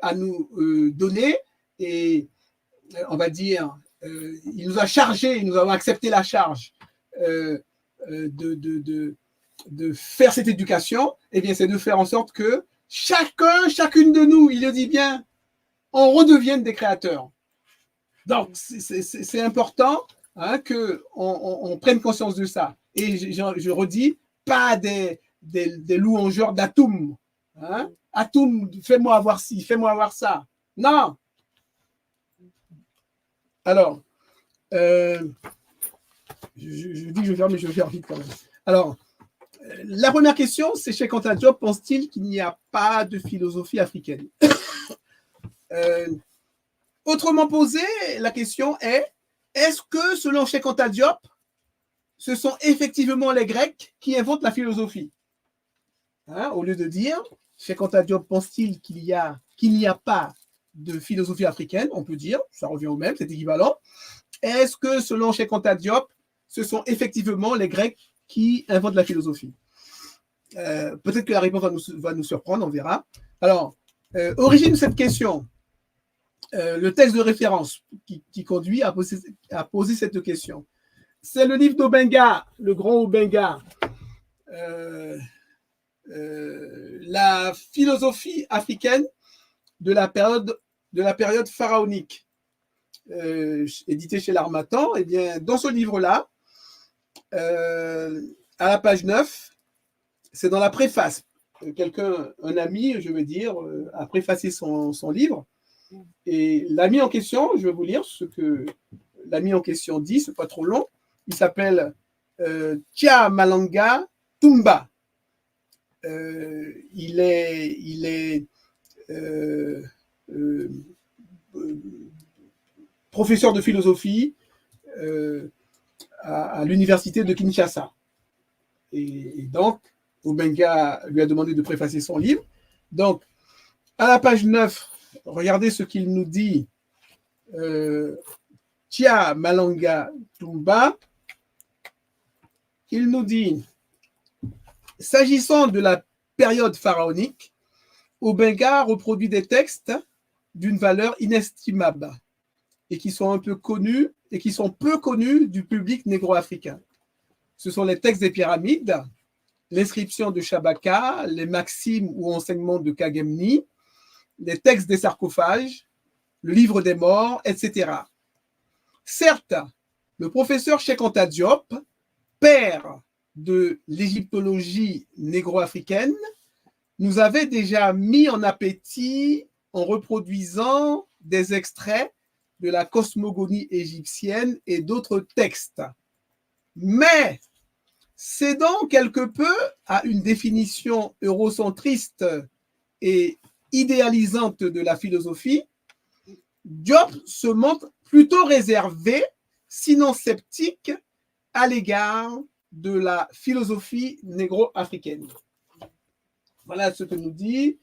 à nous donner. Et on va dire, il nous a chargé, nous avons accepté la charge de faire cette éducation. Eh bien, c'est de faire en sorte que chacune de nous, il le dit bien, on redevienne des créateurs. Donc, c'est important hein, qu'on prenne conscience de ça. Et je redis, pas des louangeurs d'Atum. Hein? Atum, fais-moi avoir ci, fais-moi avoir ça. Non. Alors, je dis que je vais faire, mais je vais faire vite quand même. Alors, la première question, c'est chez Anta Diop, pense-t-il qu'il n'y a pas de philosophie africaine? Autrement posé, la question est-ce que, selon Cheikh Anta Diop, ce sont effectivement les Grecs qui inventent la philosophie? Hein, au lieu de dire, Cheikh Anta Diop pense-t-il qu'il n'y a pas de philosophie africaine, on peut dire, ça revient au même, c'est équivalent. Est-ce que, selon Cheikh Anta Diop, ce sont effectivement les Grecs qui inventent la philosophie? Peut-être que la réponse va nous surprendre, on verra. Alors, origine de cette question, le texte de référence qui conduit à poser cette question. C'est le livre d'Obenga, le grand Obenga, la philosophie africaine de la période pharaonique, édité chez l'Harmattan. Eh bien, dans ce livre-là, à la page 9, c'est dans la préface. Un ami, je veux dire, a préfacé son livre. Et l'ami en question, je vais vous lire ce que l'ami en question dit, c'est pas trop long. Il s'appelle Tia Malanga Tumba. Il est professeur de philosophie à l'université de Kinshasa. Et donc, Obenga lui a demandé de préfacer son livre. Donc, à la page 9, regardez ce qu'il nous dit. Tia Malanga Tumba, il nous dit, s'agissant de la période pharaonique, Obenga reproduit des textes d'une valeur inestimable et qui sont un peu connus et qui sont peu connus du public négro-africain. Ce sont les textes des pyramides, l'inscription de Shabaka, les maximes ou enseignements de Kagemni, les textes des sarcophages, le livre des morts, etc. Certes, le professeur Cheikh Anta Diop, père de l'égyptologie négro-africaine, nous avait déjà mis en appétit en reproduisant des extraits de la cosmogonie égyptienne et d'autres textes. Mais cédant quelque peu à une définition eurocentriste et idéalisante de la philosophie, Diop se montre plutôt réservé, sinon sceptique, à l'égard de la philosophie négro-africaine. Voilà ce que nous dit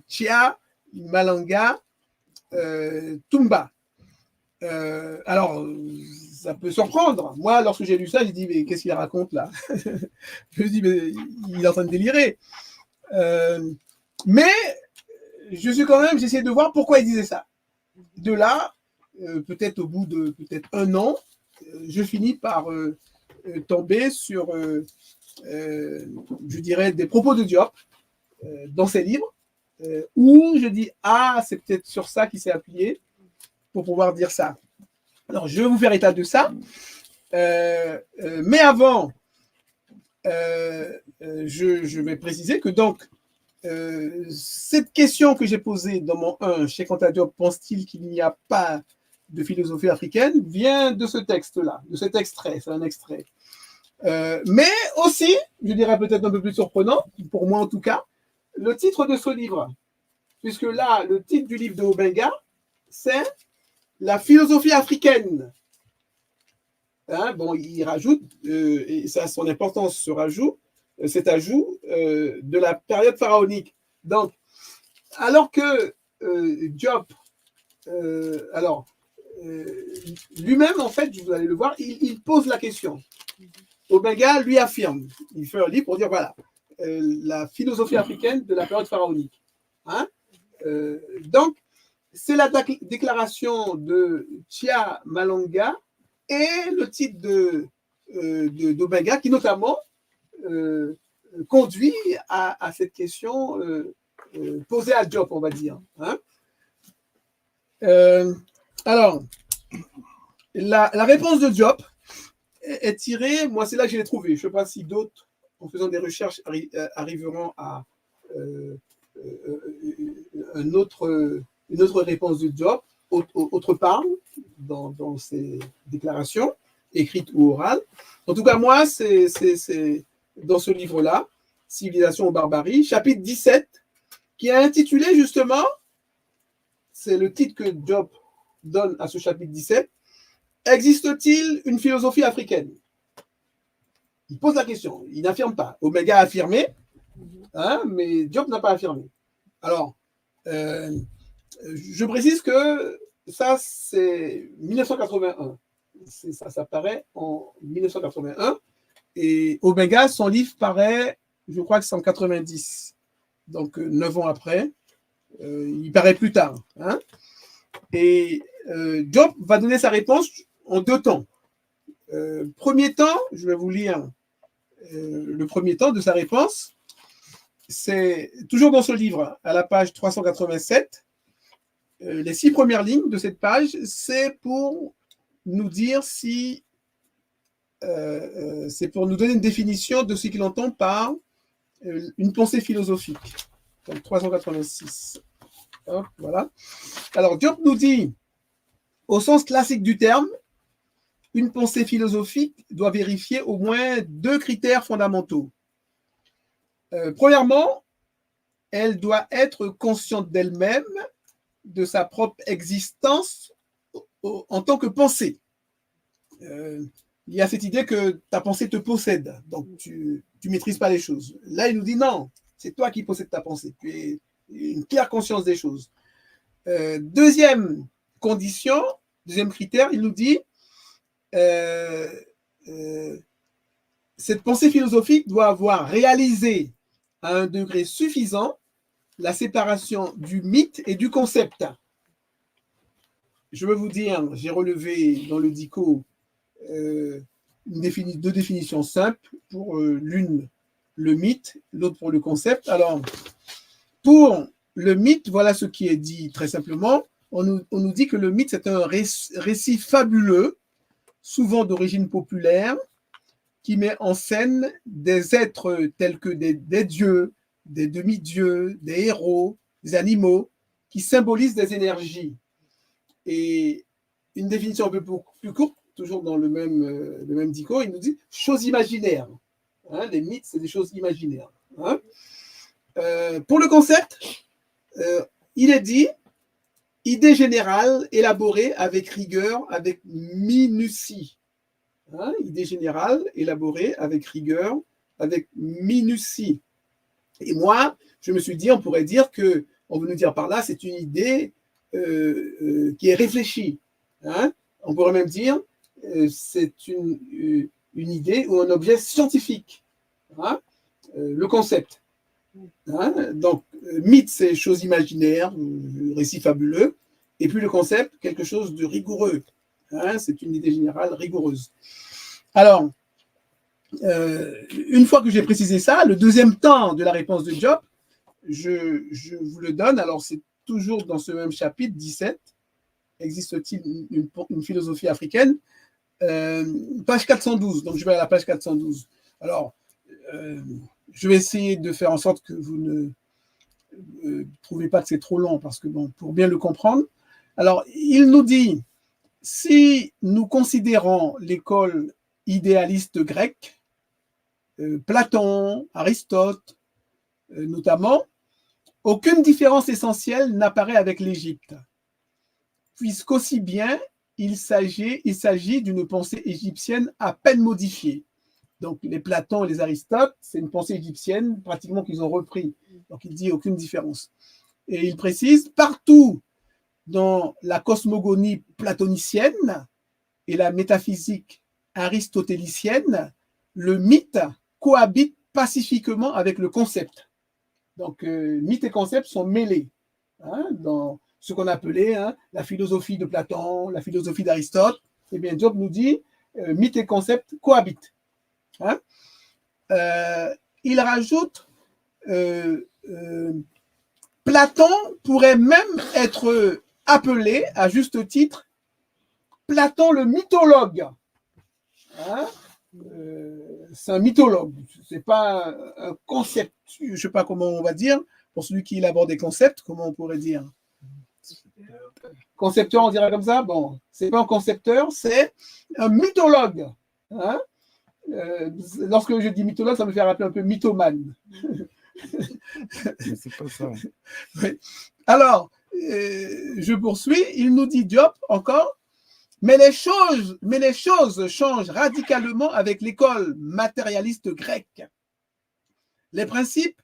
Tia Malanga Tumba. Alors, ça peut surprendre. Moi, lorsque j'ai lu ça, j'ai dit, mais qu'est-ce qu'il raconte là? Je me dis, mais il est en train de délirer. Mais je suis quand même, j'essaie de voir pourquoi il disait ça. De là, peut-être au bout de peut-être un an, je finis par tomber sur, je dirais, des propos de Diop dans ses livres, où je dis, ah, c'est peut-être sur ça qu'il s'est appuyé pour pouvoir dire ça. Alors, je vais vous faire état de ça. Mais avant, je vais préciser que donc, cette question que j'ai posée dans mon 1, Cheikh Anta Diop pense-t-il qu'il n'y a pas de philosophie africaine, vient de ce texte-là, de cet extrait, c'est un extrait. Mais aussi, je dirais peut-être un peu plus surprenant, pour moi en tout cas, le titre de ce livre. Puisque là, le titre du livre de Obenga, c'est La philosophie africaine. Hein, bon, il rajoute, et ça a son importance, cet ajout de la période pharaonique. Donc, alors que Diop, lui-même, en fait, vous allez le voir, il pose la question. Obenga lui affirme, il fait un livre pour dire, voilà, la philosophie africaine de la période pharaonique. Hein? Donc, c'est la déclaration de Tia Malanga et le titre d'Obenga qui notamment conduit à cette question posée à Diop, on va dire. Hein? Alors, la réponse de Diop est tirée, moi c'est là que je l'ai trouvée. Je ne sais pas si d'autres, en faisant des recherches, arriveront à une autre réponse de Diop, autre part, dans ces déclarations, écrites ou orales. En tout cas, moi, c'est dans ce livre-là, Civilisation ou barbarie, chapitre 17, qui est intitulé justement, c'est le titre que Diop donne à ce chapitre 17, existe-t-il une philosophie africaine? Il pose la question, il n'affirme pas. Obenga a affirmé, hein, mais Diop n'a pas affirmé. Alors, je précise que ça, c'est 1981. Ça paraît en 1981. Et Obenga, son livre paraît, je crois que c'est en 90. Donc, 9 ans après. Il paraît plus tard. Hein. Et Diop va donner sa réponse en 2 temps. Premier temps, je vais vous lire le premier temps de sa réponse. c'est toujours dans ce livre, à la page 387, les 6 premières lignes de cette page, c'est pour nous dire si c'est pour nous donner une définition de ce qu'il entend par une pensée philosophique. Donc 386. Hop, voilà. Alors Diop nous dit, au sens classique du terme, une pensée philosophique doit vérifier au moins 2 critères fondamentaux. Premièrement, elle doit être consciente d'elle-même, de sa propre existence en tant que pensée. Il y a cette idée que ta pensée te possède, donc tu ne maîtrises pas les choses. Là, il nous dit non, c'est toi qui possèdes ta pensée, tu es une claire conscience des choses. Deuxième condition, deuxième critère, il nous dit cette pensée philosophique doit avoir réalisé à un degré suffisant la séparation du mythe et du concept. Je veux vous dire, j'ai relevé dans le dico deux définitions simples, pour l'une le mythe, l'autre pour le concept. Alors, pour le mythe, voilà ce qui est dit très simplement. On nous dit que le mythe, c'est un récit fabuleux, souvent d'origine populaire, qui met en scène des êtres tels que des dieux, des demi-dieux, des héros, des animaux, qui symbolisent des énergies. Et une définition un peu plus courte, toujours dans le même dico, il nous dit « choses imaginaires ». Hein, les mythes, c'est des choses imaginaires. Hein. Pour le concept, il est dit « idée générale élaborée avec rigueur, avec minutie ». Hein, idée générale élaborée avec rigueur, avec minutie. Et moi, je me suis dit, on pourrait dire que, on veut nous dire par là, c'est une idée qui est réfléchie. Hein. On pourrait même dire, c'est une idée ou un objet scientifique. Hein. Le concept. Hein. Donc, mythe, c'est chose imaginaire, récit fabuleux. Et puis le concept, quelque chose de rigoureux. Hein, c'est une idée générale rigoureuse. Alors, une fois que j'ai précisé ça, le deuxième temps de la réponse de Diop, je vous le donne. Alors, c'est toujours dans ce même chapitre 17. Existe-t-il une philosophie africaine? Page 412. Donc, je vais à la page 412. Alors, je vais essayer de faire en sorte que vous ne trouvez pas que c'est trop long, parce que, bon, pour bien le comprendre. Alors, il nous dit, si nous considérons l'école idéaliste grecque, Platon, Aristote, notamment, aucune différence essentielle n'apparaît avec l'Égypte, puisqu'aussi bien il s'agit d'une pensée égyptienne à peine modifiée. Donc les Platon et les Aristote, c'est une pensée égyptienne pratiquement qu'ils ont repris. Donc il dit aucune différence. Et il précise, partout dans la cosmogonie platonicienne et la métaphysique aristotélicienne, le mythe cohabite pacifiquement avec le concept. Donc, mythe et concept sont mêlés hein, dans ce qu'on appelait la philosophie de Platon, la philosophie d'Aristote. Eh bien, Diop nous dit mythe et concept cohabitent. Hein. Il rajoute Platon pourrait même être appelé, à juste titre, Platon le mythologue. Hein. C'est un mythologue, c'est pas un concept, je ne sais pas comment on va dire, pour celui qui élabore des concepts, comment on pourrait dire? Concepteur, on dirait comme ça? Bon, c'est pas un concepteur, c'est un mythologue. Hein. Lorsque je dis mythologue, ça me fait rappeler un peu mythomane. Mais c'est pas ça. Oui. Alors, je poursuis, il nous dit Diop encore, mais les choses changent radicalement avec l'école matérialiste grecque. Les principes,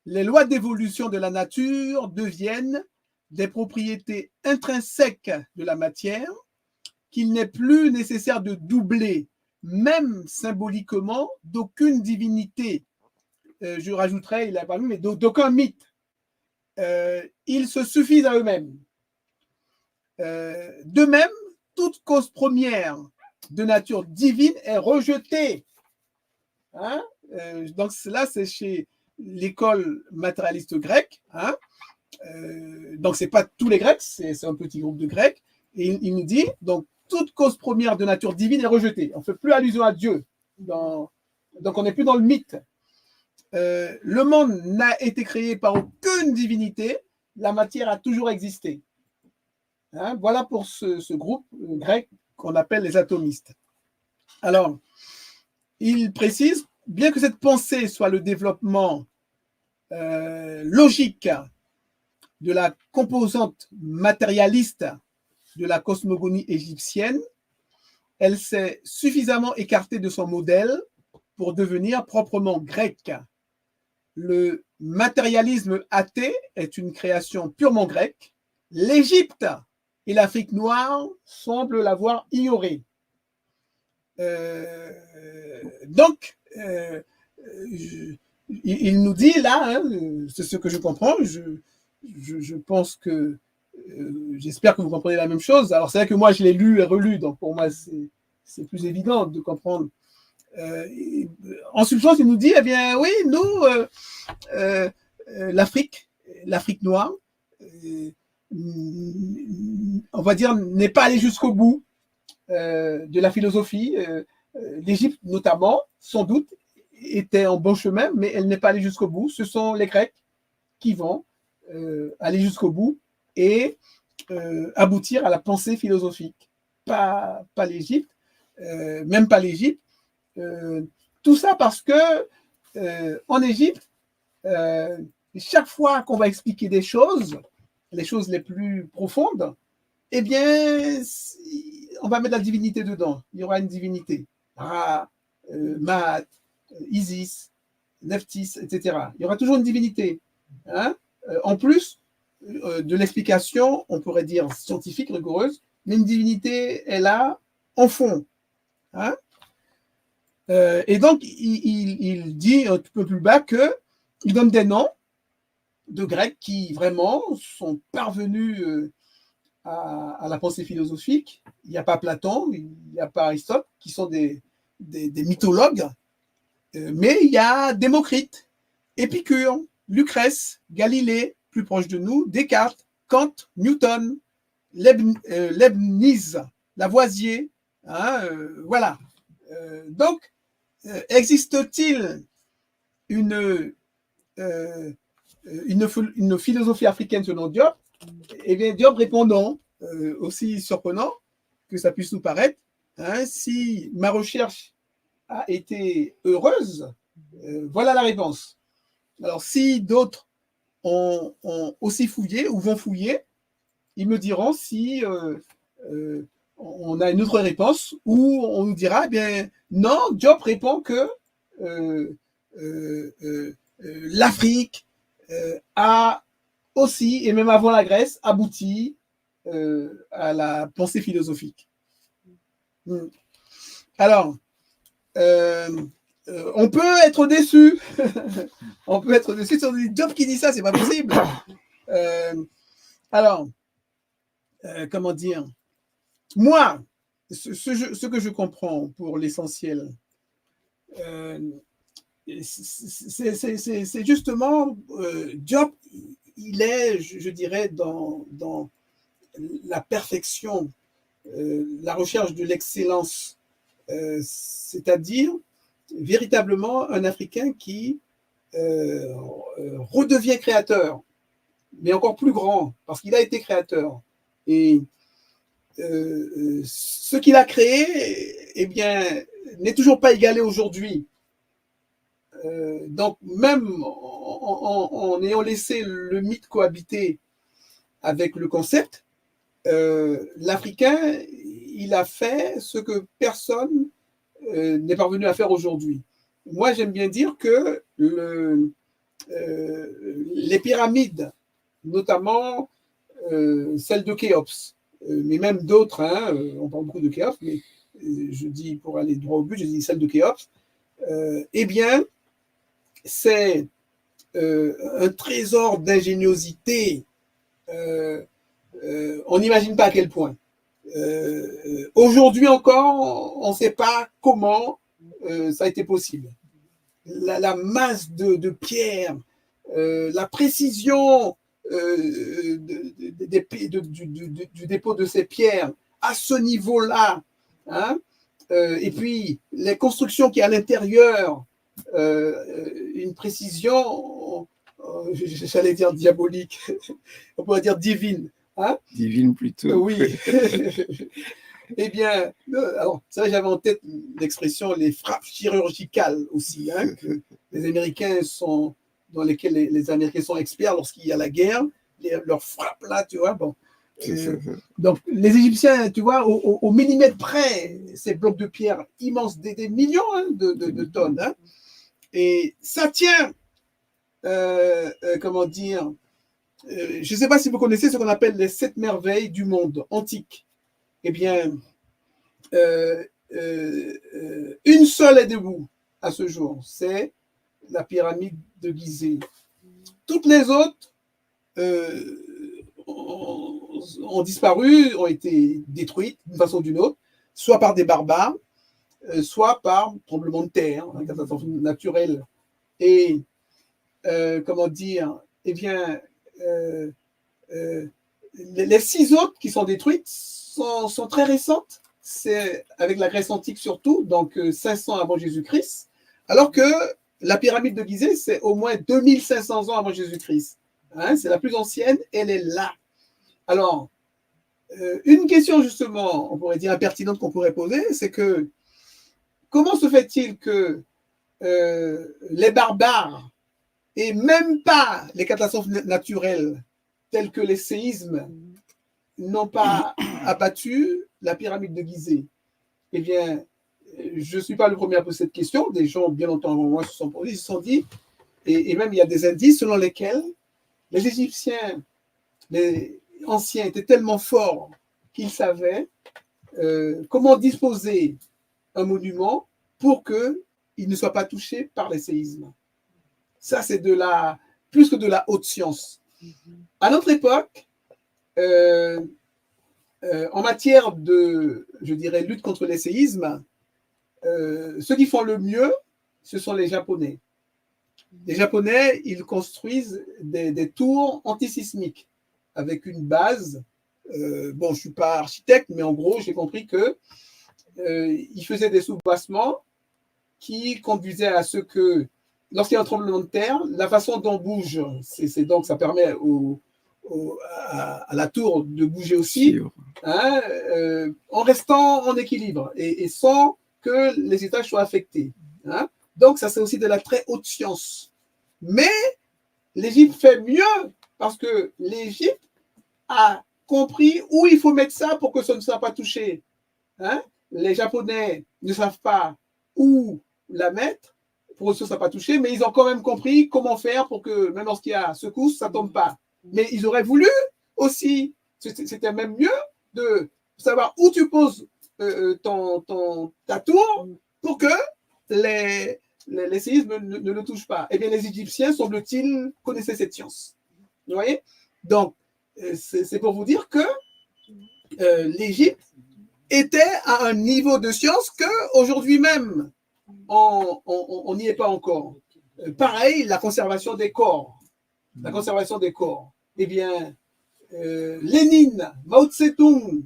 les lois d'évolution de la nature deviennent des propriétés intrinsèques de la matière qu'il n'est plus nécessaire de doubler, même symboliquement, d'aucune divinité. Je rajouterai, il n'a pas mis, mais d'aucun mythe. Ils se suffisent à eux-mêmes. De même, toute cause première de nature divine est rejetée. Hein? Donc là, c'est chez l'école matérialiste grecque. Hein, donc, ce n'est pas tous les Grecs, c'est un petit groupe de Grecs. Et il nous dit, donc, toute cause première de nature divine est rejetée. On ne fait plus allusion à Dieu. Donc, on n'est plus dans le mythe. Le monde n'a été créé par aucune divinité. La matière a toujours existé. Hein, voilà pour ce groupe grec qu'on appelle les atomistes. Alors, il précise, bien que cette pensée soit le développement logique de la composante matérialiste de la cosmogonie égyptienne, elle s'est suffisamment écartée de son modèle pour devenir proprement grecque. Le matérialisme athée est une création purement grecque. L'Égypte et l'Afrique noire semblent l'avoir ignorée. Donc, il nous dit là, hein, c'est ce que je comprends, je pense que j'espère que vous comprenez la même chose. Alors, c'est vrai que moi, je l'ai lu et relu, donc pour moi, c'est plus évident de comprendre. En substance, il nous dit, eh bien, oui, nous, l'Afrique noire, on va dire, n'est pas allée jusqu'au bout de la philosophie. L'Égypte, notamment, sans doute, était en bon chemin, mais elle n'est pas allée jusqu'au bout. Ce sont les Grecs qui vont aller jusqu'au bout et aboutir à la pensée philosophique. Pas l'Égypte, même pas l'Égypte. Tout ça parce que en Égypte, chaque fois qu'on va expliquer des choses, les choses les plus profondes, eh bien, on va mettre la divinité dedans. Il y aura une divinité. Ra, Maat, Isis, Nephthys, etc. Il y aura toujours une divinité. Hein, en plus de l'explication, on pourrait dire scientifique, rigoureuse, mais une divinité est là en fond. Hein, et donc, il dit un peu plus bas qu'il donne des noms de Grecs qui vraiment sont parvenus à la pensée philosophique. Il n'y a pas Platon, il n'y a pas Aristote, qui sont des mythologues, mais il y a Démocrite, Épicure, Lucrèce, Galilée, plus proche de nous, Descartes, Kant, Newton, Leibniz, Lavoisier. Hein, voilà. Donc, existe-t-il une philosophie africaine selon Diop? Eh bien, Diop répond non, aussi surprenant que ça puisse nous paraître. Hein, si ma recherche a été heureuse, voilà la réponse. Alors, si d'autres ont aussi fouillé ou vont fouiller, ils me diront si on a une autre réponse ou on nous dira, eh bien, non, Diop répond que l'Afrique a aussi, et même avant la Grèce, abouti à la pensée philosophique. Alors, on peut être déçu. On peut être déçu si on dit Diop qui dit ça, c'est pas possible. Alors, comment dire? Moi, ce que je comprends pour l'essentiel, c'est justement Diop, il est, je dirais, dans la perfection, la recherche de l'excellence, c'est-à-dire véritablement un Africain qui redevient créateur, mais encore plus grand, parce qu'il a été créateur. Et ce qu'il a créé, eh bien, n'est toujours pas égalé aujourd'hui. Donc, même en ayant laissé le mythe cohabiter avec le concept, l'Africain, il a fait ce que personne n'est parvenu à faire aujourd'hui. Moi, j'aime bien dire que les pyramides, notamment celle de Khéops, mais même d'autres, hein, on parle beaucoup de Khéops, mais je dis, pour aller droit au but, je dis celle de Khéops, eh bien, c'est un trésor d'ingéniosité. On n'imagine pas à quel point. Aujourd'hui encore, on ne sait pas comment ça a été possible. la masse de pierre, la précision du dépôt de ces pierres à ce niveau-là, hein, et puis les constructions qui à l'intérieur, une précision, j'allais dire diabolique, on pourrait dire divine. Hein? Divine plutôt. Oui. Eh bien, alors, ça, j'avais en tête l'expression les frappes chirurgicales aussi, hein, que les Américains sont, dans lesquelles les Américains sont experts lorsqu'il y a la guerre, leurs frappes là, tu vois, bon. Donc, les Égyptiens, tu vois, au millimètre près, ces blocs de pierre immenses, des millions hein, de tonnes, hein, et ça tient, comment dire, je ne sais pas si vous connaissez ce qu'on appelle les 7 merveilles du monde antique. Eh bien, une seule est debout à ce jour, c'est la pyramide de Gizeh. Toutes les autres ont disparu, ont été détruites d'une façon ou d'une autre, soit par des barbares, soit par tremblement de terre, hein, catastrophe naturelle. Et, comment dire, eh bien, les 6 autres qui sont détruites sont très récentes, c'est avec la Grèce antique surtout, donc 500 avant Jésus-Christ, alors que la pyramide de Gizeh, c'est au moins 2500 ans avant Jésus-Christ. Hein, c'est la plus ancienne, elle est là. Alors, une question justement, on pourrait dire impertinente qu'on pourrait poser, c'est que comment se fait-il que les barbares et même pas les catastrophes naturelles telles que les séismes n'ont pas abattu la pyramide de Gizeh? Eh bien, je ne suis pas le premier à poser cette question. Des gens, bien longtemps avant moi, se sont posés, ils se sont dit, et même il y a des indices selon lesquels les Égyptiens, les anciens, étaient tellement forts qu'ils savaient comment disposer un monument pour qu'il ne soit pas touché par les séismes. Ça, c'est plus que de la haute science. À notre époque, en matière de, je dirais, lutte contre les séismes, ceux qui font le mieux, ce sont les Japonais. Les Japonais, ils construisent des tours antisismiques avec une base. Bon, je ne suis pas architecte, mais en gros, j'ai compris qu'ils faisaient des soubassements qui conduisaient à ce que, lorsqu'il y a un tremblement de terre, la façon dont bouge, donc ça permet à la tour de bouger aussi, hein, en restant en équilibre et sans que les étages soient affectés. Hein. Donc, ça, c'est aussi de la très haute science. Mais l'Égypte fait mieux parce que l'Égypte a compris où il faut mettre ça pour que ça ne soit pas touché. Hein. Les Japonais ne savent pas où la mettre pour que ça ne soit pas touché, mais ils ont quand même compris comment faire pour que, même lorsqu'il y a secousse, ça ne tombe pas. Mais ils auraient voulu aussi, c'était même mieux de savoir où tu poses ta tour pour que les séismes ne le touchent pas. Eh bien, les Égyptiens, semble-t-il, connaissaient cette science. Vous voyez? Donc, c'est pour vous dire que l'Égypte était à un niveau de science qu'aujourd'hui même, on n'y est pas encore. Pareil, la conservation des corps. La conservation des corps. Eh bien, Lénine, Mao Tse-tung,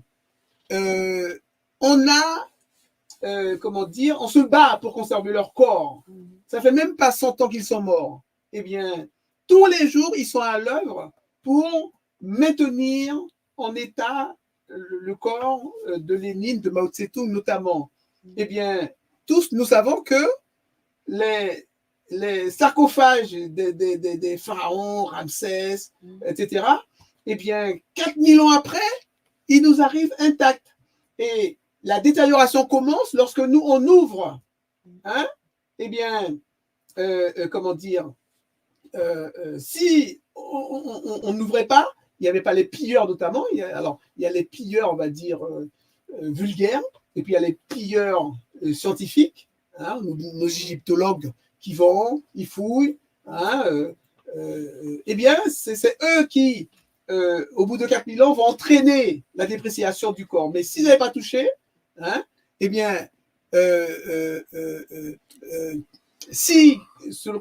on a, comment dire, on se bat pour conserver leur corps. Ça fait même pas 100 ans qu'ils sont morts. Eh bien, tous les jours, ils sont à l'œuvre pour maintenir en état le corps de Lénine, de Mao Tse-tung notamment. Eh bien, tous, nous savons que les sarcophages des pharaons, Ramsès, etc., eh bien, 4000 ans après, ils nous arrivent intacts. Et la détérioration commence lorsque nous, on ouvre. Hein? Eh bien, comment dire, si on n'ouvrait pas, il n'y avait pas les pilleurs notamment, il y a les pilleurs, on va dire, vulgaires, et puis il y a les pilleurs scientifiques, hein, nos égyptologues qui vont, ils fouillent, hein, eh bien, c'est eux qui, au bout de 4000 ans, vont entraîner la dépréciation du corps. Mais s'ils n'avaient pas touché, hein, eh bien, si,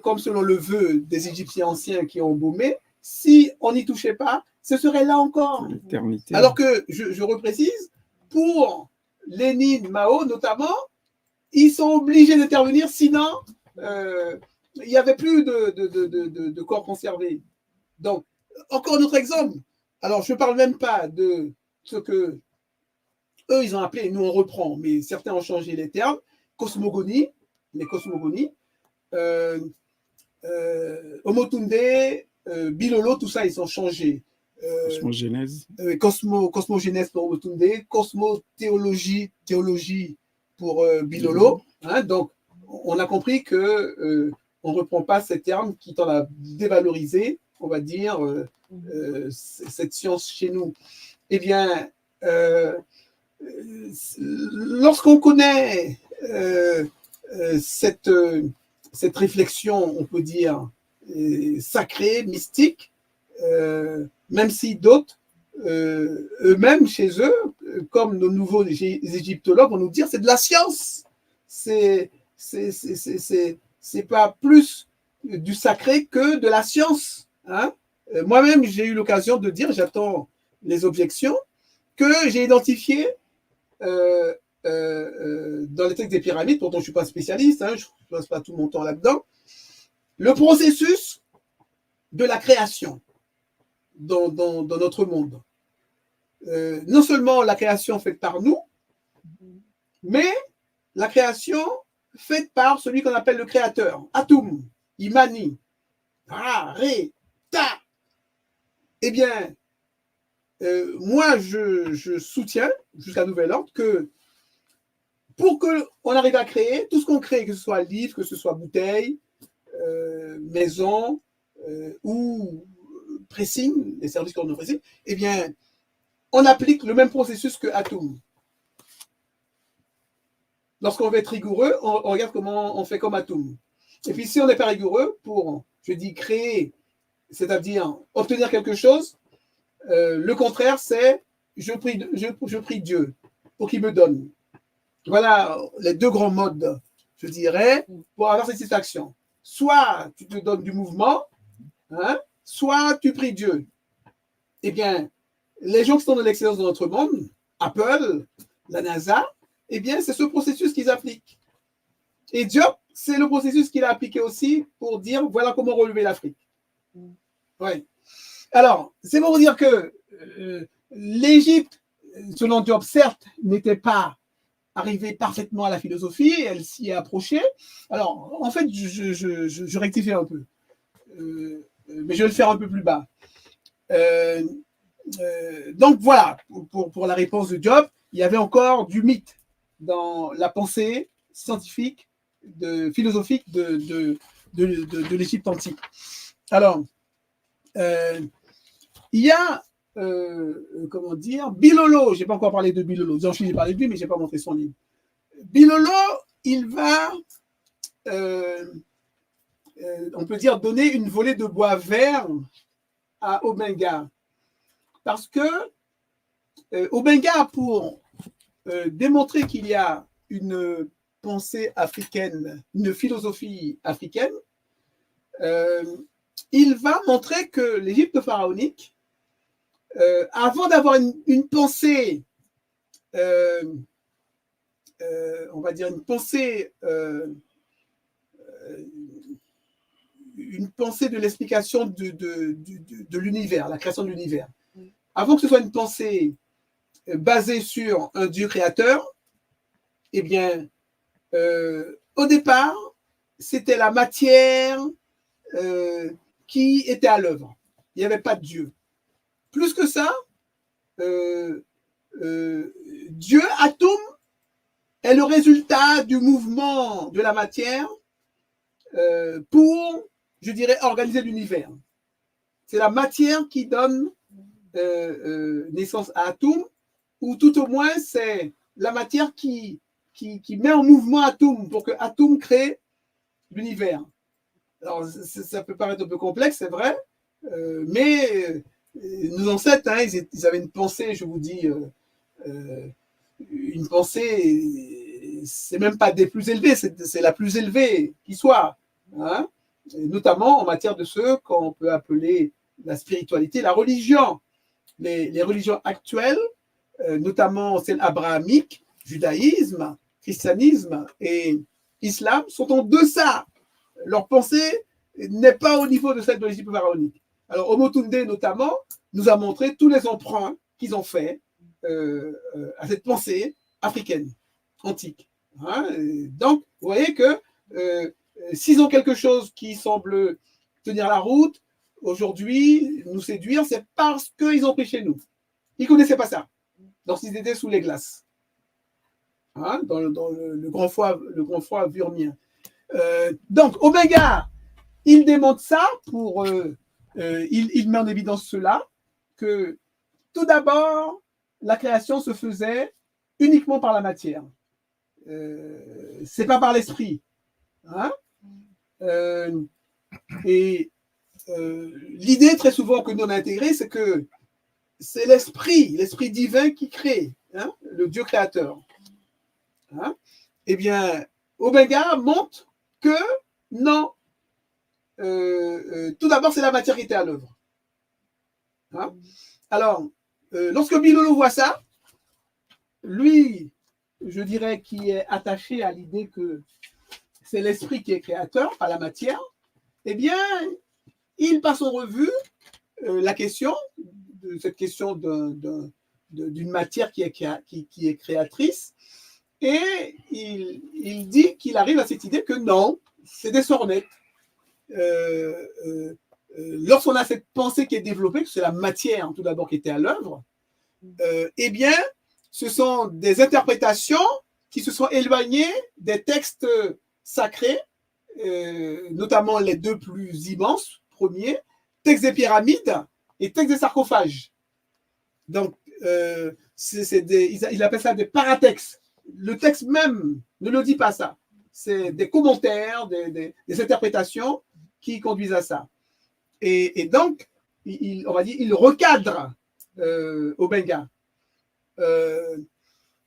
comme selon le vœu des Égyptiens anciens qui ont embaumé, si on n'y touchait pas, ce serait là encore. L'éternité. Alors que, je reprécise, pour Lénine, Mao notamment, ils sont obligés d'intervenir, sinon il n'y avait plus de corps conservés. Donc, encore un autre exemple. Alors, je ne parle même pas de ce que eux, ils ont appelé, nous on reprend, mais certains ont changé les termes, cosmogonie, les cosmogonies, Omotunde, Bilolo, tout ça, ils ont changé. Cosmogénèse. Cosmogénèse pour Omotunde, cosmothéologie pour Bilolo. Hein, donc, on a compris que on ne reprend pas ces termes qui tendent à dévaloriser, on va dire, cette science chez nous. Eh bien, lorsqu'on connaît cette réflexion, on peut dire, sacrée, mystique, même si d'autres, eux-mêmes, chez eux, comme nos nouveaux égyptologues, vont nous dire c'est de la science. C'est pas plus du sacré que de la science. Hein. Moi-même, j'ai eu l'occasion de dire, j'attends les objections, que j'ai identifié dans les textes des pyramides, pourtant je ne suis pas spécialiste, hein, je ne passe pas tout mon temps là-dedans, le processus de la création dans notre monde. Non seulement la création faite par nous, mais la création faite par celui qu'on appelle le créateur, Atum, Imani, Ra, Ré, Ta. Eh bien, moi, je soutiens, jusqu'à nouvel ordre, que pour qu'on arrive à créer, tout ce qu'on crée, que ce soit livre, que ce soit bouteille, maison ou pressing, les services qu'on nous pressing, eh bien, on applique le même processus que Atum. Lorsqu'on veut être rigoureux, on regarde comment on fait comme Atum. Et puis, si on n'est pas rigoureux pour, je dis, créer, c'est-à-dire obtenir quelque chose, le contraire, c'est je prie Dieu pour qu'il me donne. Voilà les deux grands modes, je dirais, pour avoir satisfaction. Soit tu te donnes du mouvement, hein, soit tu pries Dieu. Eh bien, les gens qui sont dans l'excellence de notre monde, Apple, la NASA, eh bien, c'est ce processus qu'ils appliquent. Et Diop, c'est le processus qu'il a appliqué aussi pour dire voilà comment relever l'Afrique. Ouais. Alors, c'est pour vous dire que l'Égypte, selon Diop, certes, n'était pas arrivée parfaitement à la philosophie, elle s'y est approchée. Alors, en fait, je rectifie un peu, mais je vais le faire un peu plus bas. Donc voilà, pour la réponse de Diop, il y avait encore du mythe dans la pensée scientifique, philosophique de l'Égypte antique. Alors, il y a, comment dire, Bilolo, je n'ai pas encore parlé de Bilolo, j'ai parlé de lui, mais je n'ai pas montré son livre. Bilolo, il va, on peut dire, donner une volée de bois vert à Obenga. Parce que Obenga, pour démontrer qu'il y a une pensée africaine, une philosophie africaine, il va montrer que l'Égypte pharaonique, avant d'avoir une pensée, on va dire une pensée de l'explication de l'univers, la création de l'univers. Avant que ce soit une pensée basée sur un Dieu créateur, eh bien, au départ, c'était la matière qui était à l'œuvre. Il n'y avait pas de Dieu. Plus que ça, Dieu, Atum, est le résultat du mouvement de la matière pour, je dirais, organiser l'univers. C'est la matière qui donne naissance à Atum, ou tout au moins, c'est la matière qui met en mouvement Atum pour que Atum crée l'univers. Alors, ça peut paraître un peu complexe, c'est vrai, mais nos ancêtres, hein, ils avaient une pensée, je vous dis, une pensée c'est même pas des plus élevés, c'est la plus élevée qui soit, hein, notamment en matière de ce qu'on peut appeler la spiritualité, la religion. Les religions actuelles, notamment celles abrahamiques, judaïsme, christianisme et islam, sont en deçà. Leur pensée n'est pas au niveau de celle de l'Égypte pharaonique. Alors, Omotunde, notamment, nous a montré tous les emprunts qu'ils ont faits à cette pensée africaine, antique. Hein. Donc, vous voyez que s'ils ont quelque chose qui semble tenir la route, aujourd'hui, nous séduire, c'est parce qu'ils ont pris chez nous. Ils ne connaissaient pas ça lorsqu'ils étaient sous les glaces, hein, dans le grand froid vurmien. Donc, Obenga, il démontre ça il met en évidence cela, que tout d'abord, la création se faisait uniquement par la matière. C'est pas par l'esprit. Hein? L'idée très souvent que nous on a intégrée, c'est que c'est l'esprit divin qui crée, hein? Le Dieu créateur. Hein? Eh bien, Obenga montre que non, tout d'abord, c'est la matière qui était à l'œuvre. Hein? Alors, lorsque Bilolo voit ça, lui, je dirais, qui est attaché à l'idée que c'est l'esprit qui est créateur, pas la matière, eh bien, il passe en revue cette question d'une matière qui est créatrice, et il dit qu'il arrive à cette idée que non, c'est des sornettes. Lorsqu'on a cette pensée qui est développée, que c'est la matière tout d'abord qui était à l'œuvre, eh bien, ce sont des interprétations qui se sont éloignées des textes sacrés, notamment les deux plus immenses, premiers, textes des pyramides et textes des sarcophages. Donc, il appelle ça des paratextes. Le texte même ne le dit pas ça. C'est des commentaires, des interprétations qui conduisent à ça. Et donc, on va dire, il recadre Obenga.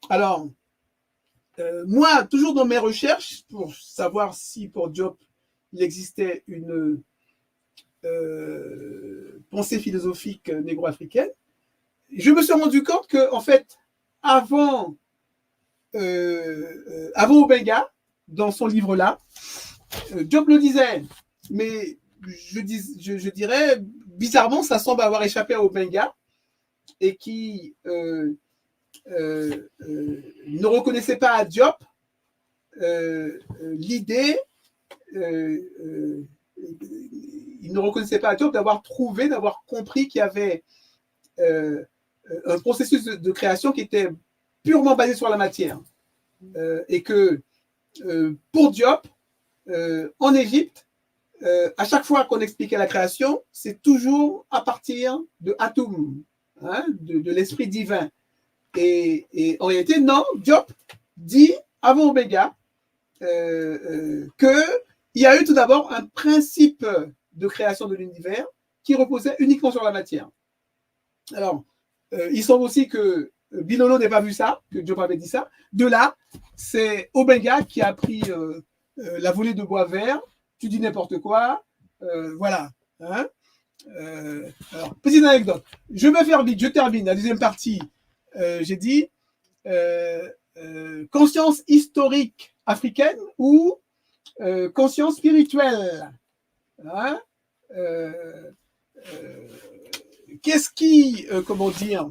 Alors, moi, toujours dans mes recherches, pour savoir si pour Diop, il existait une pensée philosophique négro-africaine, je me suis rendu compte que, en fait, avant Obenga, dans son livre-là, Diop le disait, mais je dirais, bizarrement, ça semble avoir échappé à Obenga, et qui ne reconnaissait pas à Diop l'idée, il ne reconnaissait pas à Diop d'avoir compris qu'il y avait un processus de création qui était purement basé sur la matière. Et que pour Diop, en Égypte, à chaque fois qu'on expliquait la création, c'est toujours à partir de Atum, hein, de l'esprit divin. Et en réalité, non, Diop dit avant Obenga qu'il y a eu tout d'abord un principe de création de l'univers qui reposait uniquement sur la matière. Alors, il semble aussi que Bilolo n'ait pas vu ça, que Diop avait dit ça. De là, c'est Obenga qui a pris la volée de bois vert. Tu dis n'importe quoi. Voilà. Hein? Alors, petite anecdote. Je vais faire vite, je termine la deuxième partie. J'ai dit conscience historique africaine ou conscience spirituelle. Hein? Comment dire,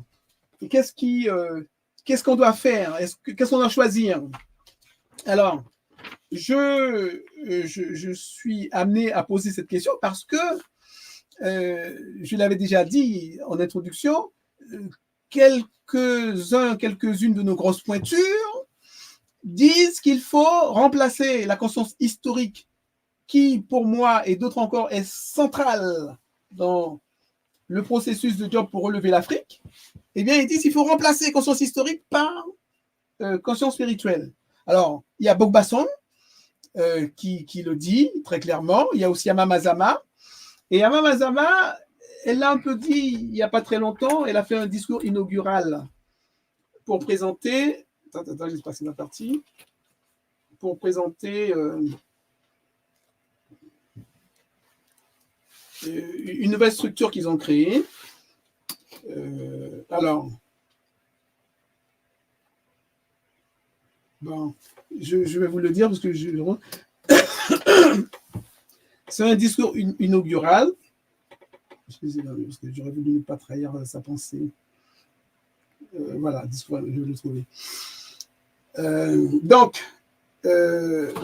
qu'est-ce qu'on doit faire? Qu'est-ce qu'on doit choisir? Alors, je suis amené à poser cette question parce que, je l'avais déjà dit en introduction, quelques-unes de nos grosses pointures disent qu'il faut remplacer la conscience historique qui, pour moi et d'autres encore, est centrale dans le processus de Diop pour relever l'Afrique. Eh bien, ils disent qu'il faut remplacer conscience historique par conscience spirituelle. Alors, il y a Bogbasson qui le dit très clairement. Il y a aussi Amamazama. Et Amamazama, elle l'a un peu dit il n'y a pas très longtemps. Elle a fait un discours inaugural pour présenter. Attends, j'espère que c'est ma partie. pour présenter une nouvelle structure qu'ils ont créée. Alors, bon, je vais vous le dire parce que c'est un discours inaugural. Excusez-moi, parce que j'aurais voulu ne pas trahir sa pensée. Voilà, discours, je vais le trouver. Donc,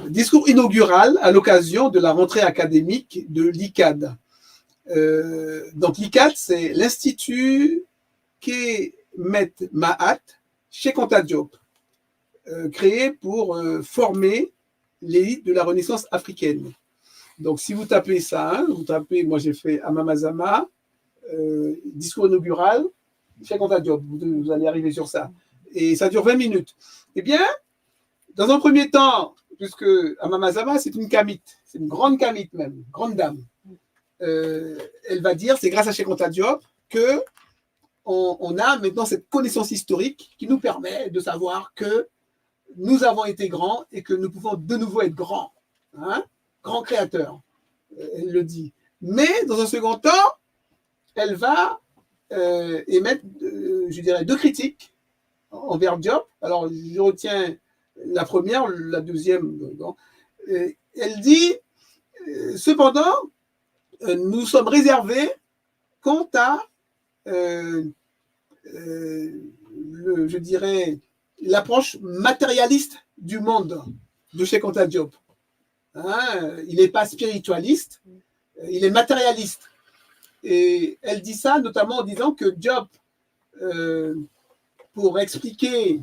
discours inaugural à l'occasion de la rentrée académique de l'ICAD. Donc, l'ICAD, c'est l'Institut Kemet Mahat Cheikh Anta Diop, créé pour former l'élite de la Renaissance africaine. Donc, si vous tapez ça, vous tapez, moi j'ai fait Amamazama, discours inaugural, Cheikh Anta Diop, vous allez arriver sur ça. Et ça dure 20 minutes. Eh bien, dans un premier temps, puisque Amamazama, c'est une kamite, c'est une grande kamite même, grande dame. Elle va dire, c'est grâce à Cheikh Anta Diop que on a maintenant cette connaissance historique qui nous permet de savoir que nous avons été grands et que nous pouvons de nouveau être grands. Hein? Grand créateur, elle le dit. Mais dans un second temps, elle va émettre, je dirais, deux critiques envers Diop. Alors, je retiens la première, la deuxième. Elle dit, cependant, nous sommes réservés quant à, je dirais, l'approche matérialiste du monde de Cheikh Anta Diop. Hein, il n'est pas spiritualiste, il est matérialiste. Et elle dit ça notamment en disant que Diop, pour expliquer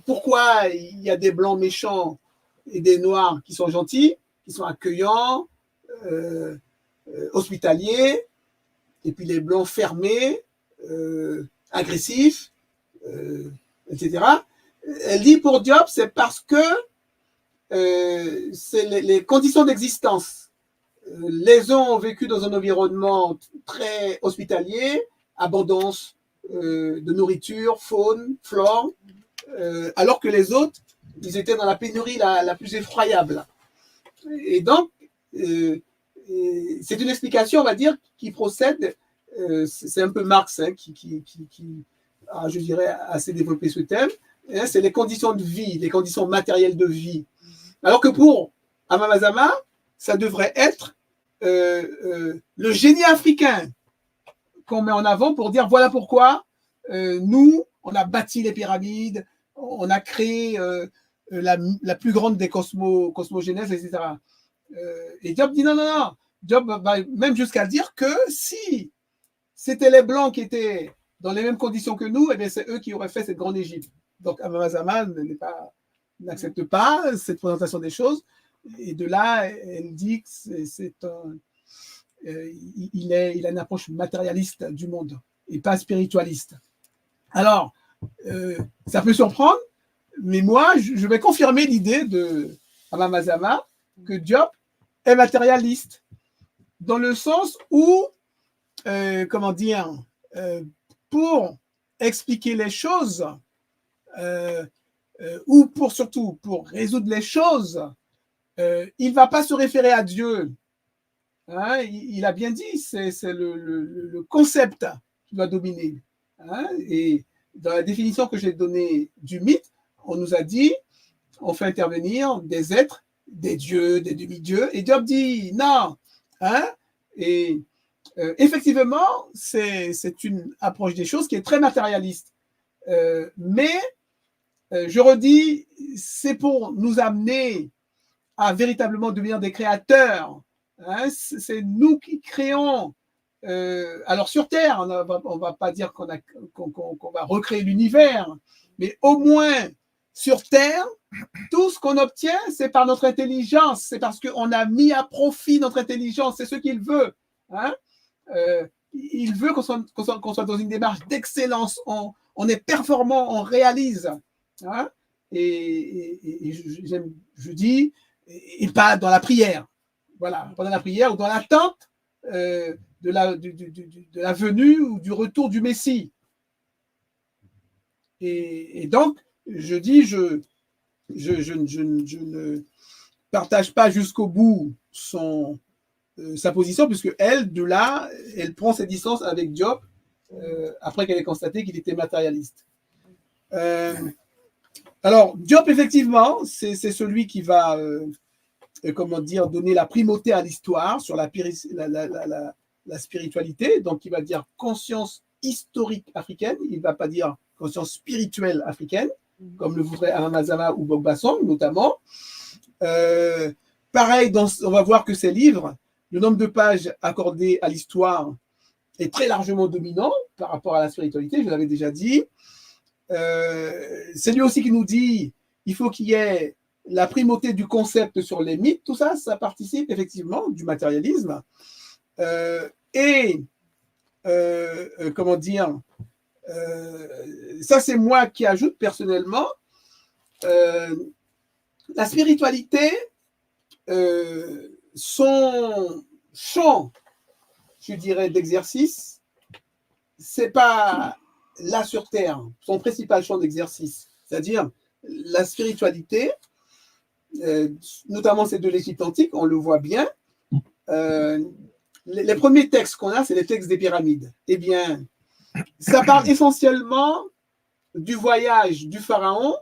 pourquoi il y a des blancs méchants et des noirs qui sont gentils, qui sont accueillants, hospitaliers, et puis les blancs fermés, agressifs, etc. Elle dit pour Diop, c'est parce que c'est les conditions d'existence. Les uns ont vécu dans un environnement très hospitalier, abondance de nourriture, faune, flore, alors que les autres, ils étaient dans la pénurie la plus effroyable. Et donc, c'est une explication, on va dire, qui procède, c'est un peu Marx hein, qui a, je dirais, assez développé ce thème, hein, c'est les conditions de vie, les conditions matérielles de vie. Alors que pour Amamazama, ça devrait être le génie africain qu'on met en avant pour dire voilà pourquoi nous, on a bâti les pyramides, on a créé la plus grande des cosmogénèses, etc. Et Diop dit non. Diop va même jusqu'à dire que si c'était les Blancs qui étaient dans les mêmes conditions que nous, eh bien c'est eux qui auraient fait cette grande Égypte. Donc Amamazama n'accepte pas cette présentation des choses. Et de là, elle dit que il a une approche matérialiste du monde et pas spiritualiste. Alors, ça peut surprendre, mais moi, je vais confirmer l'idée de Amamazama que Diop est matérialiste, dans le sens où, pour expliquer les choses, ou surtout pour résoudre les choses, il ne va pas se référer à Dieu. Hein, il a bien dit, c'est le concept qui doit dominer. Hein, et dans la définition que j'ai donnée du mythe, on nous a dit, on fait intervenir des êtres, des dieux, des demi-dieux, et Diop dit non. Hein, et effectivement, c'est une approche des choses qui est très matérialiste. Mais, je redis, c'est pour nous amener à véritablement devenir des créateurs. Hein, c'est nous qui créons. Alors sur Terre, on va pas dire qu'on va recréer l'univers, mais au moins sur Terre, tout ce qu'on obtient, c'est par notre intelligence, c'est parce qu'on a mis à profit notre intelligence, c'est ce qu'il veut. Hein, il veut qu'on soit dans une démarche d'excellence, on est performant, on réalise. Hein, et je dis, et pas dans la prière. Voilà, pendant la prière ou dans l'attente de la venue ou du retour du Messie. Et donc, je dis, je ne partage pas jusqu'au bout sa position, puisque elle, de là, elle prend ses distances avec Diop après qu'elle ait constaté qu'il était matérialiste. Alors, Diop, effectivement, c'est celui qui va, comment dire, donner la primauté à l'histoire sur la spiritualité. Donc, il va dire conscience historique africaine. Il ne va pas dire conscience spirituelle africaine, comme le voudrait Alain Mazama ou Bokbassong, notamment. Pareil, on va voir que ces livres, le nombre de pages accordées à l'histoire est très largement dominant par rapport à la spiritualité, je l'avais déjà dit. C'est lui aussi qui nous dit il faut qu'il y ait la primauté du concept sur les mythes, tout ça, ça participe effectivement du matérialisme. Comment dire, ça c'est moi qui ajoute personnellement, la spiritualité, son champ, je dirais, d'exercice, c'est pas là sur Terre, son principal champ d'exercice, c'est-à-dire la spiritualité, notamment ces deux l'Égypte antique, on le voit bien. Les premiers textes qu'on a, c'est les textes des pyramides. Eh bien, ça parle essentiellement du voyage du pharaon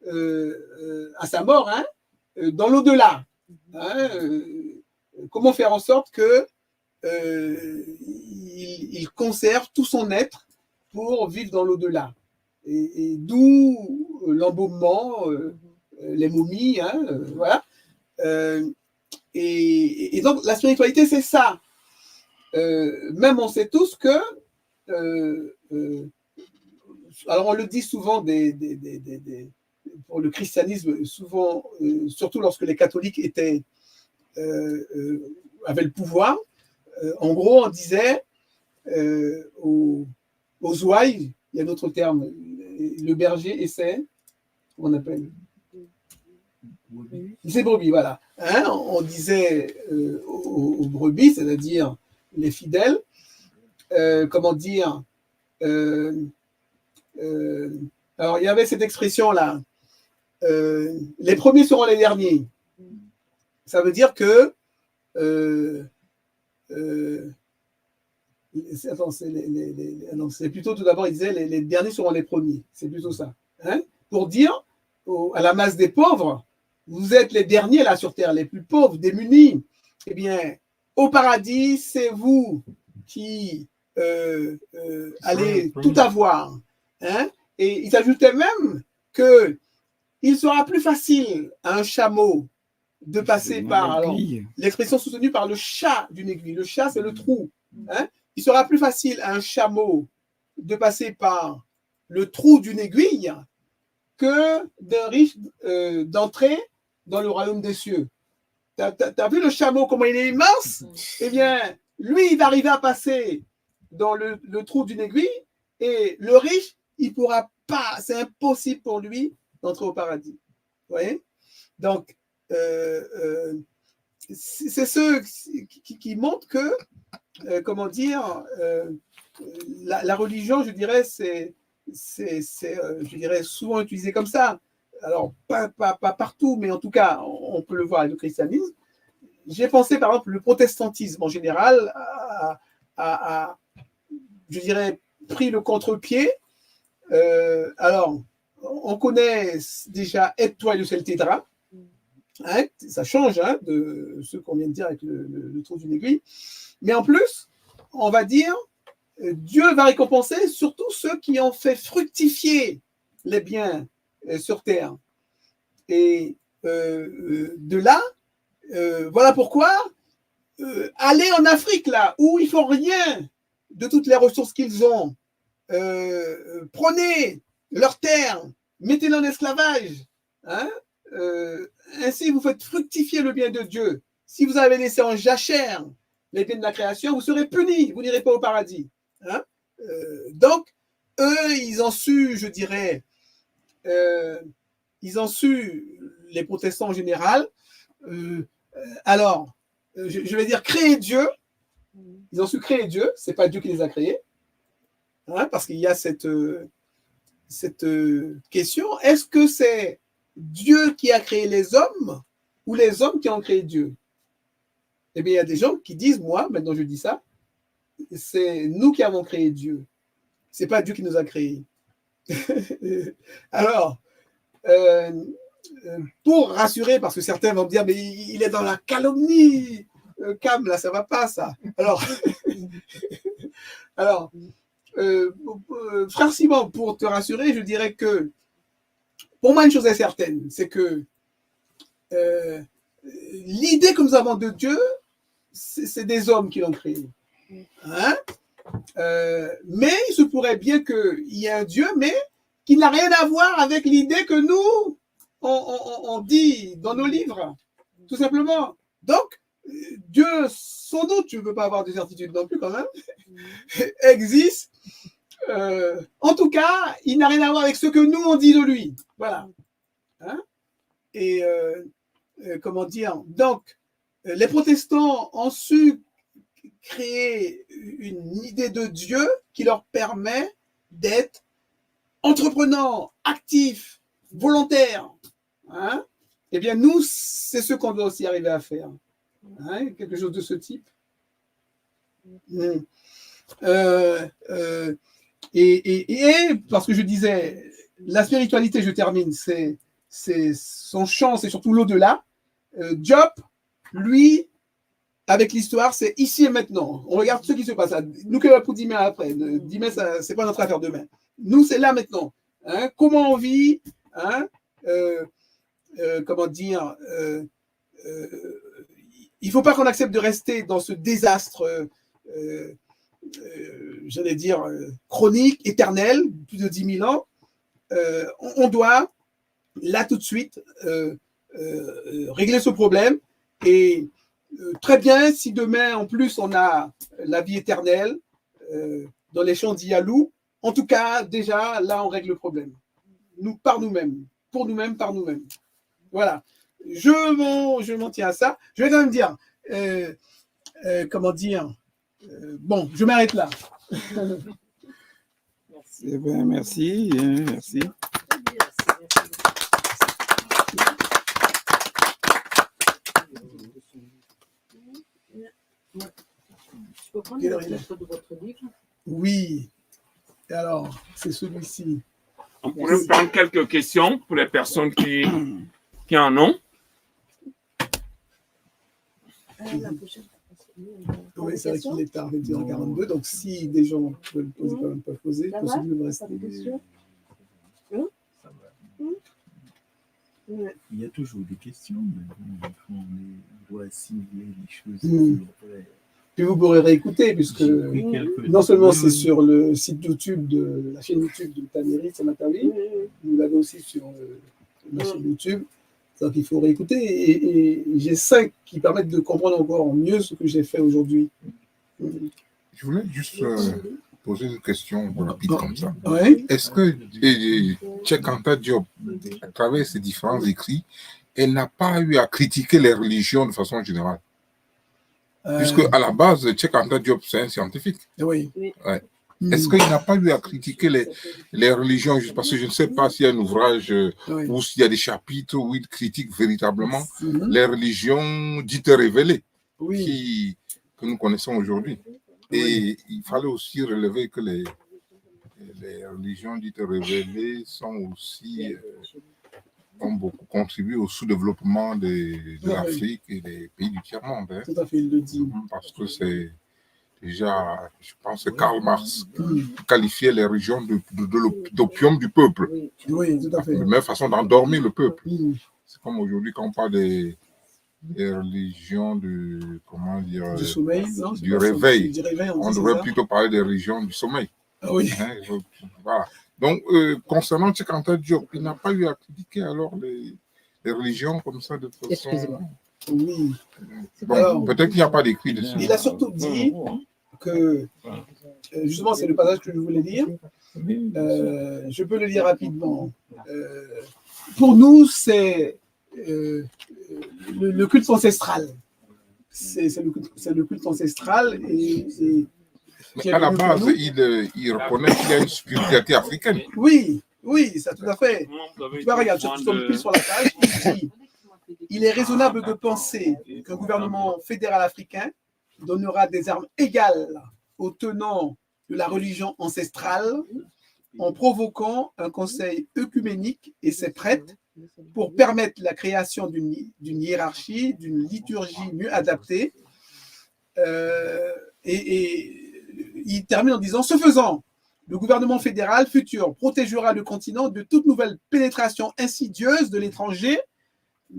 à sa mort, hein, dans l'au-delà. Hein, comment faire en sorte que il conserve tout son être pour vivre dans l'au-delà. Et d'où l'embaumement, les momies, hein, voilà. Et donc, la spiritualité, c'est ça. Même on sait tous que, alors on le dit souvent pour le christianisme, souvent, surtout lorsque les catholiques avaient le pouvoir, en gros, on disait aux ouailles, il y a d'autres termes, le berger essaie, comment on appelle, c'est brebis, voilà. Hein, on disait aux brebis, c'est-à-dire les fidèles, comment dire, alors il y avait cette expression-là, les premiers seront les derniers. Ça veut dire que c'est plutôt tout d'abord, il disait les derniers seront les premiers. C'est plutôt ça. Hein, pour dire à la masse des pauvres, vous êtes les derniers là sur Terre, les plus pauvres, démunis. Eh bien, au paradis, c'est vous qui allez tout avoir. Hein, et il ajoutait même qu'il sera plus facile à un chameau de passer par l'expression soutenue par le chat d'une aiguille. Le chat, c'est le trou. Hein, il sera plus facile à un chameau de passer par le trou d'une aiguille que d'un riche d'entrer dans le royaume des cieux. T'as vu le chameau, comment il est immense? Eh bien, lui, il va arriver à passer dans le trou d'une aiguille, et le riche, il ne pourra pas, c'est impossible pour lui d'entrer au paradis. Vous voyez? Donc, c'est ceux qui montrent que, comment dire, la religion, je dirais, c'est je dirais, souvent utilisé comme ça. Alors, pas partout, mais en tout cas, on peut le voir avec le christianisme. J'ai pensé, par exemple, le protestantisme en général a je dirais, pris le contre-pied. Alors, on connaît déjà Aide-toi et le ciel t'aidera. Hein, ça change hein, de ce qu'on vient de dire avec le trou d'une aiguille. Mais en plus, on va dire, Dieu va récompenser surtout ceux qui ont fait fructifier les biens sur terre. Et de là, voilà pourquoi aller en Afrique, là, où ils ne font rien de toutes les ressources qu'ils ont, prenez leurs terres, mettez-les en esclavage, hein, ainsi vous faites fructifier le bien de Dieu. Si vous avez laissé en jachère les biens de la création, vous serez punis, vous n'irez pas au paradis. Hein. Donc, eux, ils ont su, je dirais, ils ont su, les protestants en général, alors, je vais dire créer Dieu. Ils ont su créer Dieu, c'est pas Dieu qui les a créés, hein, parce qu'il y a cette cette question, est-ce que c'est Dieu qui a créé les hommes ou les hommes qui ont créé Dieu? Eh bien, il y a des gens qui disent, moi, maintenant je dis ça, c'est nous qui avons créé Dieu. Ce n'est pas Dieu qui nous a créés. Alors, pour rassurer, parce que certains vont me dire, mais il est dans la calomnie, Cam, là, ça ne va pas, ça. Alors, frère Simon, pour te rassurer, je dirais que, pour moi, une chose est certaine, c'est que l'idée que nous avons de Dieu, c'est des hommes qui l'ont créé. Hein? Mais il se pourrait bien qu'il y ait un Dieu, mais qui n'a rien à voir avec l'idée que nous, on dit dans nos livres, tout simplement. Donc, Dieu, sans doute, tu ne peux pas avoir de certitude non plus quand même, existe. En tout cas, il n'a rien à voir avec ce que nous, on dit de lui. Voilà. Hein? Et comment dire? Donc, les protestants ont su créer une idée de Dieu qui leur permet d'être entreprenants, actifs, volontaires. Hein? Eh bien, nous, c'est ce qu'on doit aussi arriver à faire. Hein? Quelque chose de ce type. Et parce que je disais, la spiritualité, je termine, c'est son champ, c'est surtout l'au-delà. Diop, lui, avec l'histoire, c'est ici et maintenant. On regarde ce qui se passe. Nous, que pour 10 mai après. 10 mai, ce n'est pas notre affaire demain. Nous, c'est là maintenant. Hein? Comment on vit? Hein? Comment dire? Il ne faut pas qu'on accepte de rester dans ce désastre, j'allais dire, chronique, éternel, plus de 10 000 ans. On doit, là tout de suite, régler ce problème. Et très bien, si demain, en plus, on a la vie éternelle dans les champs d'Iyalou, en tout cas, déjà, là, on règle le problème. Nous, par nous-mêmes, pour nous-mêmes, par nous-mêmes. Voilà. Je m'en tiens à ça. Je vais quand même dire, comment dire, bon, je m'arrête là. Merci. Eh bien, merci. Merci. Je peux prendre le titre de votre livre? Oui. Et alors, c'est celui-ci. On pourrait prendre quelques questions pour les personnes qui en ont. La prochaine. Oui, c'est vrai qu'il est tard, 22h42. Donc, si des gens veulent poser, quand même pas poser, possible de rester. Il y a toujours des questions, mais on doit assimiler les choses. Puis vous pourrez réécouter, puisque non seulement c'est sur le site YouTube de la chaîne YouTube de Taneri Samatawi, vous l'avez aussi sur ma chaîne YouTube. Donc il faut réécouter. Et j'ai 5 qui permettent de comprendre encore mieux ce que j'ai fait aujourd'hui. Je voulais juste poser une question rapide comme ça. Ouais. Est-ce que Cheikh Anta Diop, à travers ses différents écrits, elle n'a pas eu à critiquer les religions de façon générale? Puisque à la base, Cheikh Anta Diop, c'est un scientifique. Oui. Ouais. Est-ce qu'il n'a pas eu à critiquer les religions? Parce que je ne sais pas s'il y a un ouvrage ou s'il y a des chapitres où il critique véritablement les religions dites révélées que nous connaissons aujourd'hui. Et il fallait aussi relever que les religions dites révélées sont aussi, ont beaucoup contribué au sous-développement de l'Afrique et des pays du tiers-monde. Hein. Tout à fait, il le dit. Parce que c'est déjà, je pense que Karl Marx qualifiait les religions d'opium du peuple. Oui, tout à fait. La meilleure façon d'endormir le peuple. C'est comme aujourd'hui quand on parle des religions comment dire, du sommeil, non, du réveil. Du réveil, on devrait plutôt parler des religions du sommeil. Ah oui. Hein, voilà. Donc, concernant Cheikh Anta Diop, il n'a pas eu à critiquer alors les religions comme ça de façon... Excusez-moi. Oui. Bon, peut-être qu'il n'y a pas d'écrit dessus. Il a surtout dit que, justement, c'est le passage que je voulais lire. Je peux le lire rapidement. Pour nous, c'est le culte ancestral. C'est le culte ancestral. Mais à la base, il reconnaît qu'il y a une spiritualité africaine. Oui, Oui, ça tout à fait. Tu vois, regarde, je tombe pile sur la page. Il dit, il est raisonnable de penser qu'un gouvernement fédéral africain donnera des armes égales aux tenants de la religion ancestrale en provoquant un conseil œcuménique et ses prêtres pour permettre la création d'une hiérarchie, d'une liturgie mieux adaptée. Et il termine en disant, ce faisant, le gouvernement fédéral futur protégera le continent de toute nouvelle pénétration insidieuse de l'étranger,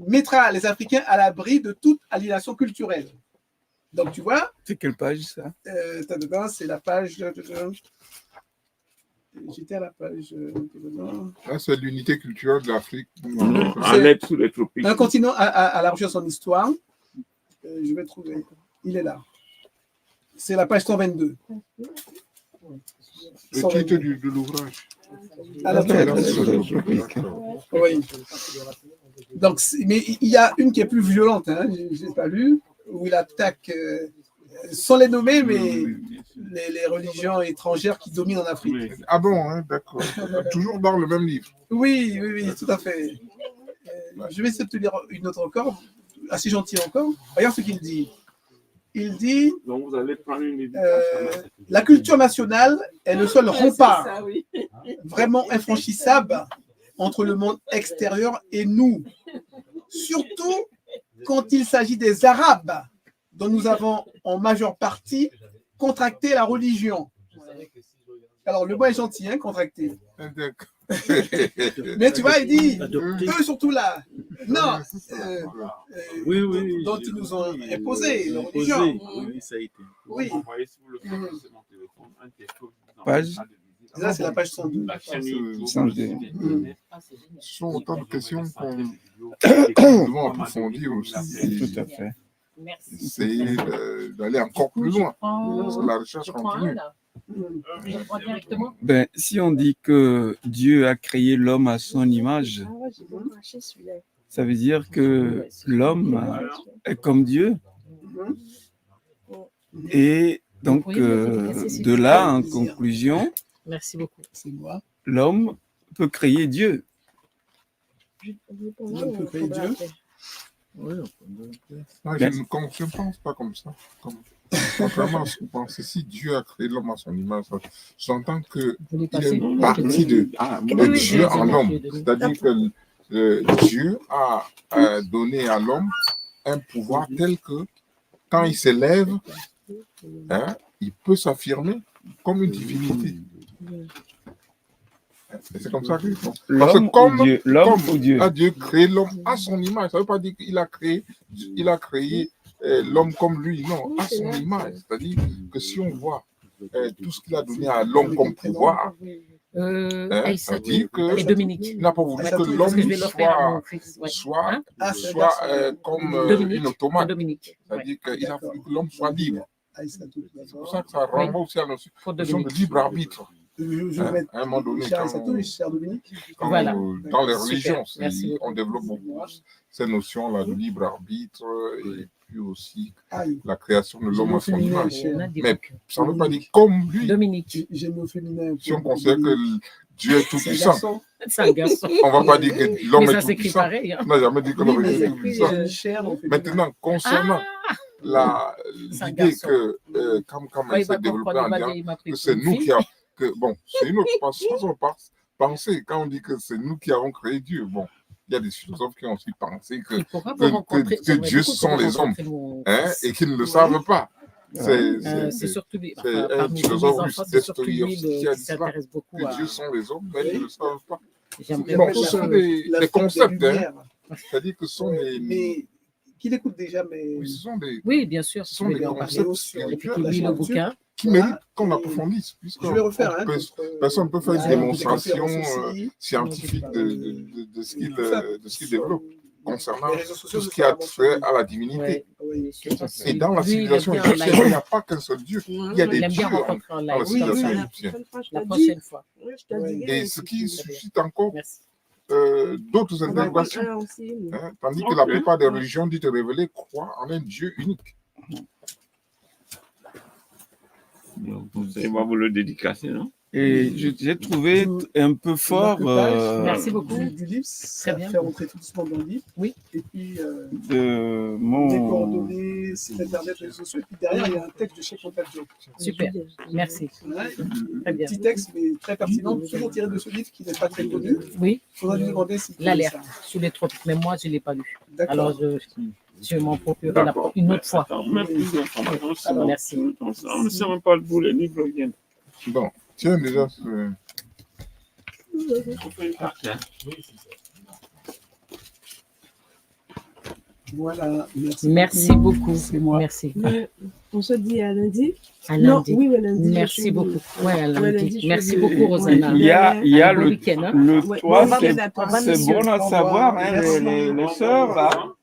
mettra les Africains à l'abri de toute aliénation culturelle. Donc, tu vois. C'est quelle page, ça? C'est la page. J'étais à la page. Là, c'est l'unité culturelle de l'Afrique. À l'aide sous les tropiques. Un continent à la recherche de son histoire. Je vais trouver. Il est là. C'est la page 122. Le titre de l'ouvrage. Oui. Donc, mais il y a une qui est plus violente, hein, je n'ai pas lu, où il attaque, sans les nommer, mais les religions étrangères qui dominent en Afrique. Oui. Ah bon, hein, d'accord. Toujours dans le même livre. Oui, tout à fait. Je vais essayer de te lire une autre encore, assez gentille encore. Regarde ce qu'il dit. Il dit, donc vous allez prendre une la culture nationale est le seul rempart vraiment infranchissable entre le monde extérieur et nous, surtout quand il s'agit des Arabes, dont nous avons en majeure partie contracté la religion. Alors, le mot est gentil, hein, contracté. Mais tu vois, il dit, eux surtout là, non, dont ils nous ont imposé la religion. Oui, ça a été. Oui. Page. Là, c'est la page 102. Ce sont autant de questions qu'on devons approfondir aussi. Tout à fait. Essayer d'aller encore plus loin. Parce que la recherche continue. Ben, si on dit que Dieu a créé l'homme à son image, ça veut dire que l'homme est comme Dieu. Et donc, de là, en conclusion, merci beaucoup. L'homme peut créer Dieu. L'homme peut créer Dieu. Oui, je ne pense pas comme ça. Contrairement à ce que vous pensez, si Dieu a créé l'homme à son image, j'entends qu'il est une partie de Dieu en l'homme. C'est-à-dire que Dieu a donné à l'homme un pouvoir tel que quand il s'élève, hein, il peut s'affirmer comme une divinité. C'est comme ça qu'il faut. Parce que comme Dieu a créé l'homme à son image, ça ne veut pas dire qu'il a créé l'homme comme lui, non, à son image. C'est-à-dire que si on voit tout ce qu'il a donné à l'homme comme pouvoir, ça veut dire qu'il n'a pas voulu que l'homme soit comme une automate. C'est-à-dire qu'il a voulu que l'homme soit libre. C'est pour ça que ça renvoie aussi à la notion de libre arbitre. À un moment donné, dans les religions, on développe beaucoup ces notions-là de libre arbitre et puis aussi la création de l'homme à son image. Mais ça ne veut pas dire comme lui. Si on considère que Dieu est tout puissant, on ne va pas dire que l'homme est tout puissant. On n'a jamais dit que l'homme est tout puissant. Maintenant, concernant l'idée que comme elle s'est développée en disant que c'est nous qui avons... c'est une autre façon de penser. Quand on dit que c'est nous qui avons créé Dieu, bon, il y a des philosophes qui ont aussi pensé que Dieu sont les hommes, hein, et qu'ils ne le savent pas. C'est surtout un philosophe qui a dit ça, que Dieu sont les hommes, mais ils ne le savent pas. Bon, ce sont des concepts, hein. C'est-à-dire que ce sont des... Qui l'écoute déjà, mais... Oui, bien sûr. Ce sont des concepts spirituels qui méritent qu'on approfondisse. Je vais refaire. Personne ne peut faire une démonstration scientifique de ce qu'il développe concernant tout ce qui a trait à la divinité. Et dans la civilisation égyptienne, il n'y a pas qu'un seul Dieu. Il y a des dieux dans la civilisation égyptienne. La prochaine fois. Et ce qui suscite encore d'autres interrogations. Hein, tandis que la plupart des religions dites révélées croient en un Dieu unique. Il va vous le dédicacer, non? Et j'ai trouvé un peu fort Merci beaucoup. Du livre, ça bien. fait rentrer tout doucement dans le livre. Oui. Et puis, de les mon... coordonnées, site internet, réseaux sociaux. Et puis derrière, il y a un texte de chez Contact. Super. Merci. Ouais, Très bien. petit texte, mais très pertinent, toujours tiré de ce livre qui n'est pas très connu. Oui. Il faudra lui demander si L'alerte sous les tropiques. Mais moi, je ne l'ai pas lu. D'accord. Alors, je m'en procurerai D'accord. une autre fois. Attends, mets plus d'informations. Alors, merci. On ne sait même pas d'où les livres viennent. Bon, tiens, déjà, On fait une partie, hein. Voilà, Merci beaucoup. C'est moi. Merci. On se dit à lundi. À Non, lundi. oui, lundi. Merci beaucoup. Ouais, à Ouais, lundi. lundi, je Merci suis- beaucoup, Rosanna. Il y a Bon le, week-end, hein. le Ouais. 3, Bon, c'est bon, bon à savoir, hein, les sœurs, là.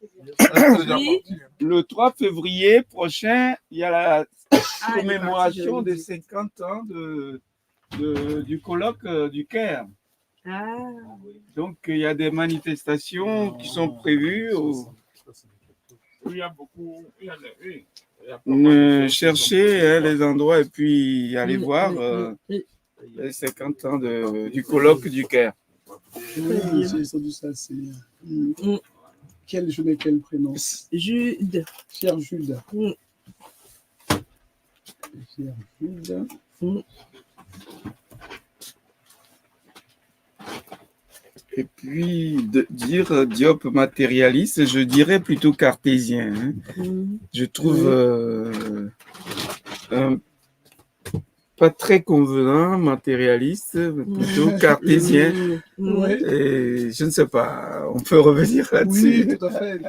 Oui. Le 3 février prochain, il y a la Ah, il est commémoration parti, des 50 ans du colloque du Caire. Ah, Donc, il y a des manifestations qui sont prévues. Il y a beaucoup. Il y a des- il y a pas mal de choses qui Cherchez les endroits et puis allez Mm, voir les 50 ans du colloque du Caire. Oui, j'ai entendu ça. C'est quel je n'ai quel prénom? Jude. Cher Jude. Mm. Cher Jude. Et puis, dire Diop matérialiste, je dirais plutôt cartésien. Hein. Je trouve pas très convenant, matérialiste, mais plutôt cartésien. Ouais. Et je ne sais pas, on peut revenir là-dessus. Oui, tout à fait.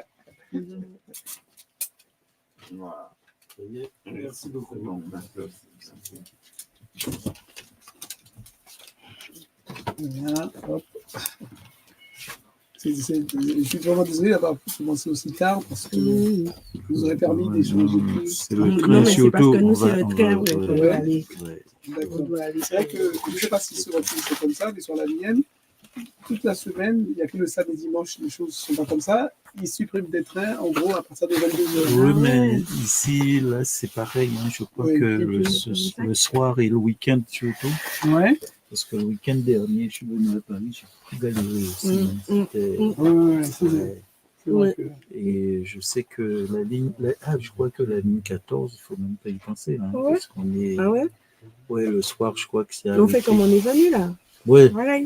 Voilà. Merci beaucoup. Voilà, hop. Je suis vraiment désolé d'avoir commencé aussi tard parce que vous aurez permis d'échanger plus. C'est le Non, train, mais c'est surtout. parce que nous, on c'est va- le on train, va- oui, on ouais. doit aller. Ouais. On D'accord. doit aller. C'est vrai que je ne sais pas si sur votre île c'est comme ça, mais sur la mienne, toute la semaine, il n'y a que le samedi et dimanche, les choses ne sont pas comme ça. Ils suppriment des trains, en gros, à partir de 22h. Oui, mais ici, là, c'est pareil. Hein. Je crois Oui. que Depuis le soir et le week-end surtout, Ouais. parce que le week-end dernier, je suis venu à Paris, j'ai beaucoup galéré aussi. hein. C'était- Ouais, c'est vrai. ouais. C'est vrai Ouais. que- Et je sais que la ligne, je crois que la ligne 14, il ne faut même pas y penser. Hein, Ouais. parce qu'on est, Ah ouais? ouais, le soir, je crois que c'est. On fait comme on est venu là. Ouais, Voilà.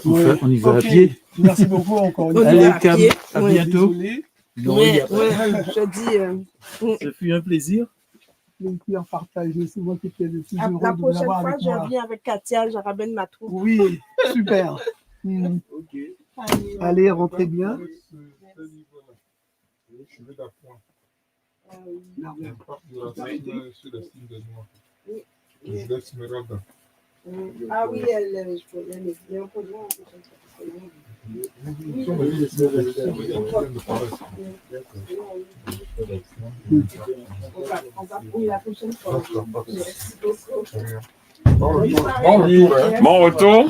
on y va Ok. à pied. Merci beaucoup encore une On y fois. Allez, va à Cam, pied. à Ouais. bientôt. Désolé. Non, il y Ouais, a pas- ouais. Je dis. Ça fut un plaisir. Le plaisir partagé, c'est moi qui étais le plus La heureux de vous prochaine avoir fois, avec je moi. viens avec Katia, je ramène ma troupe. Oui, super. Allez, rentrez bien. Je vais d'appoint. Non, mais- Je laisse Esmeralda. Ah oui, elle est bien pour moi. On va pour la prochaine fois. Merci beaucoup. Bon retour.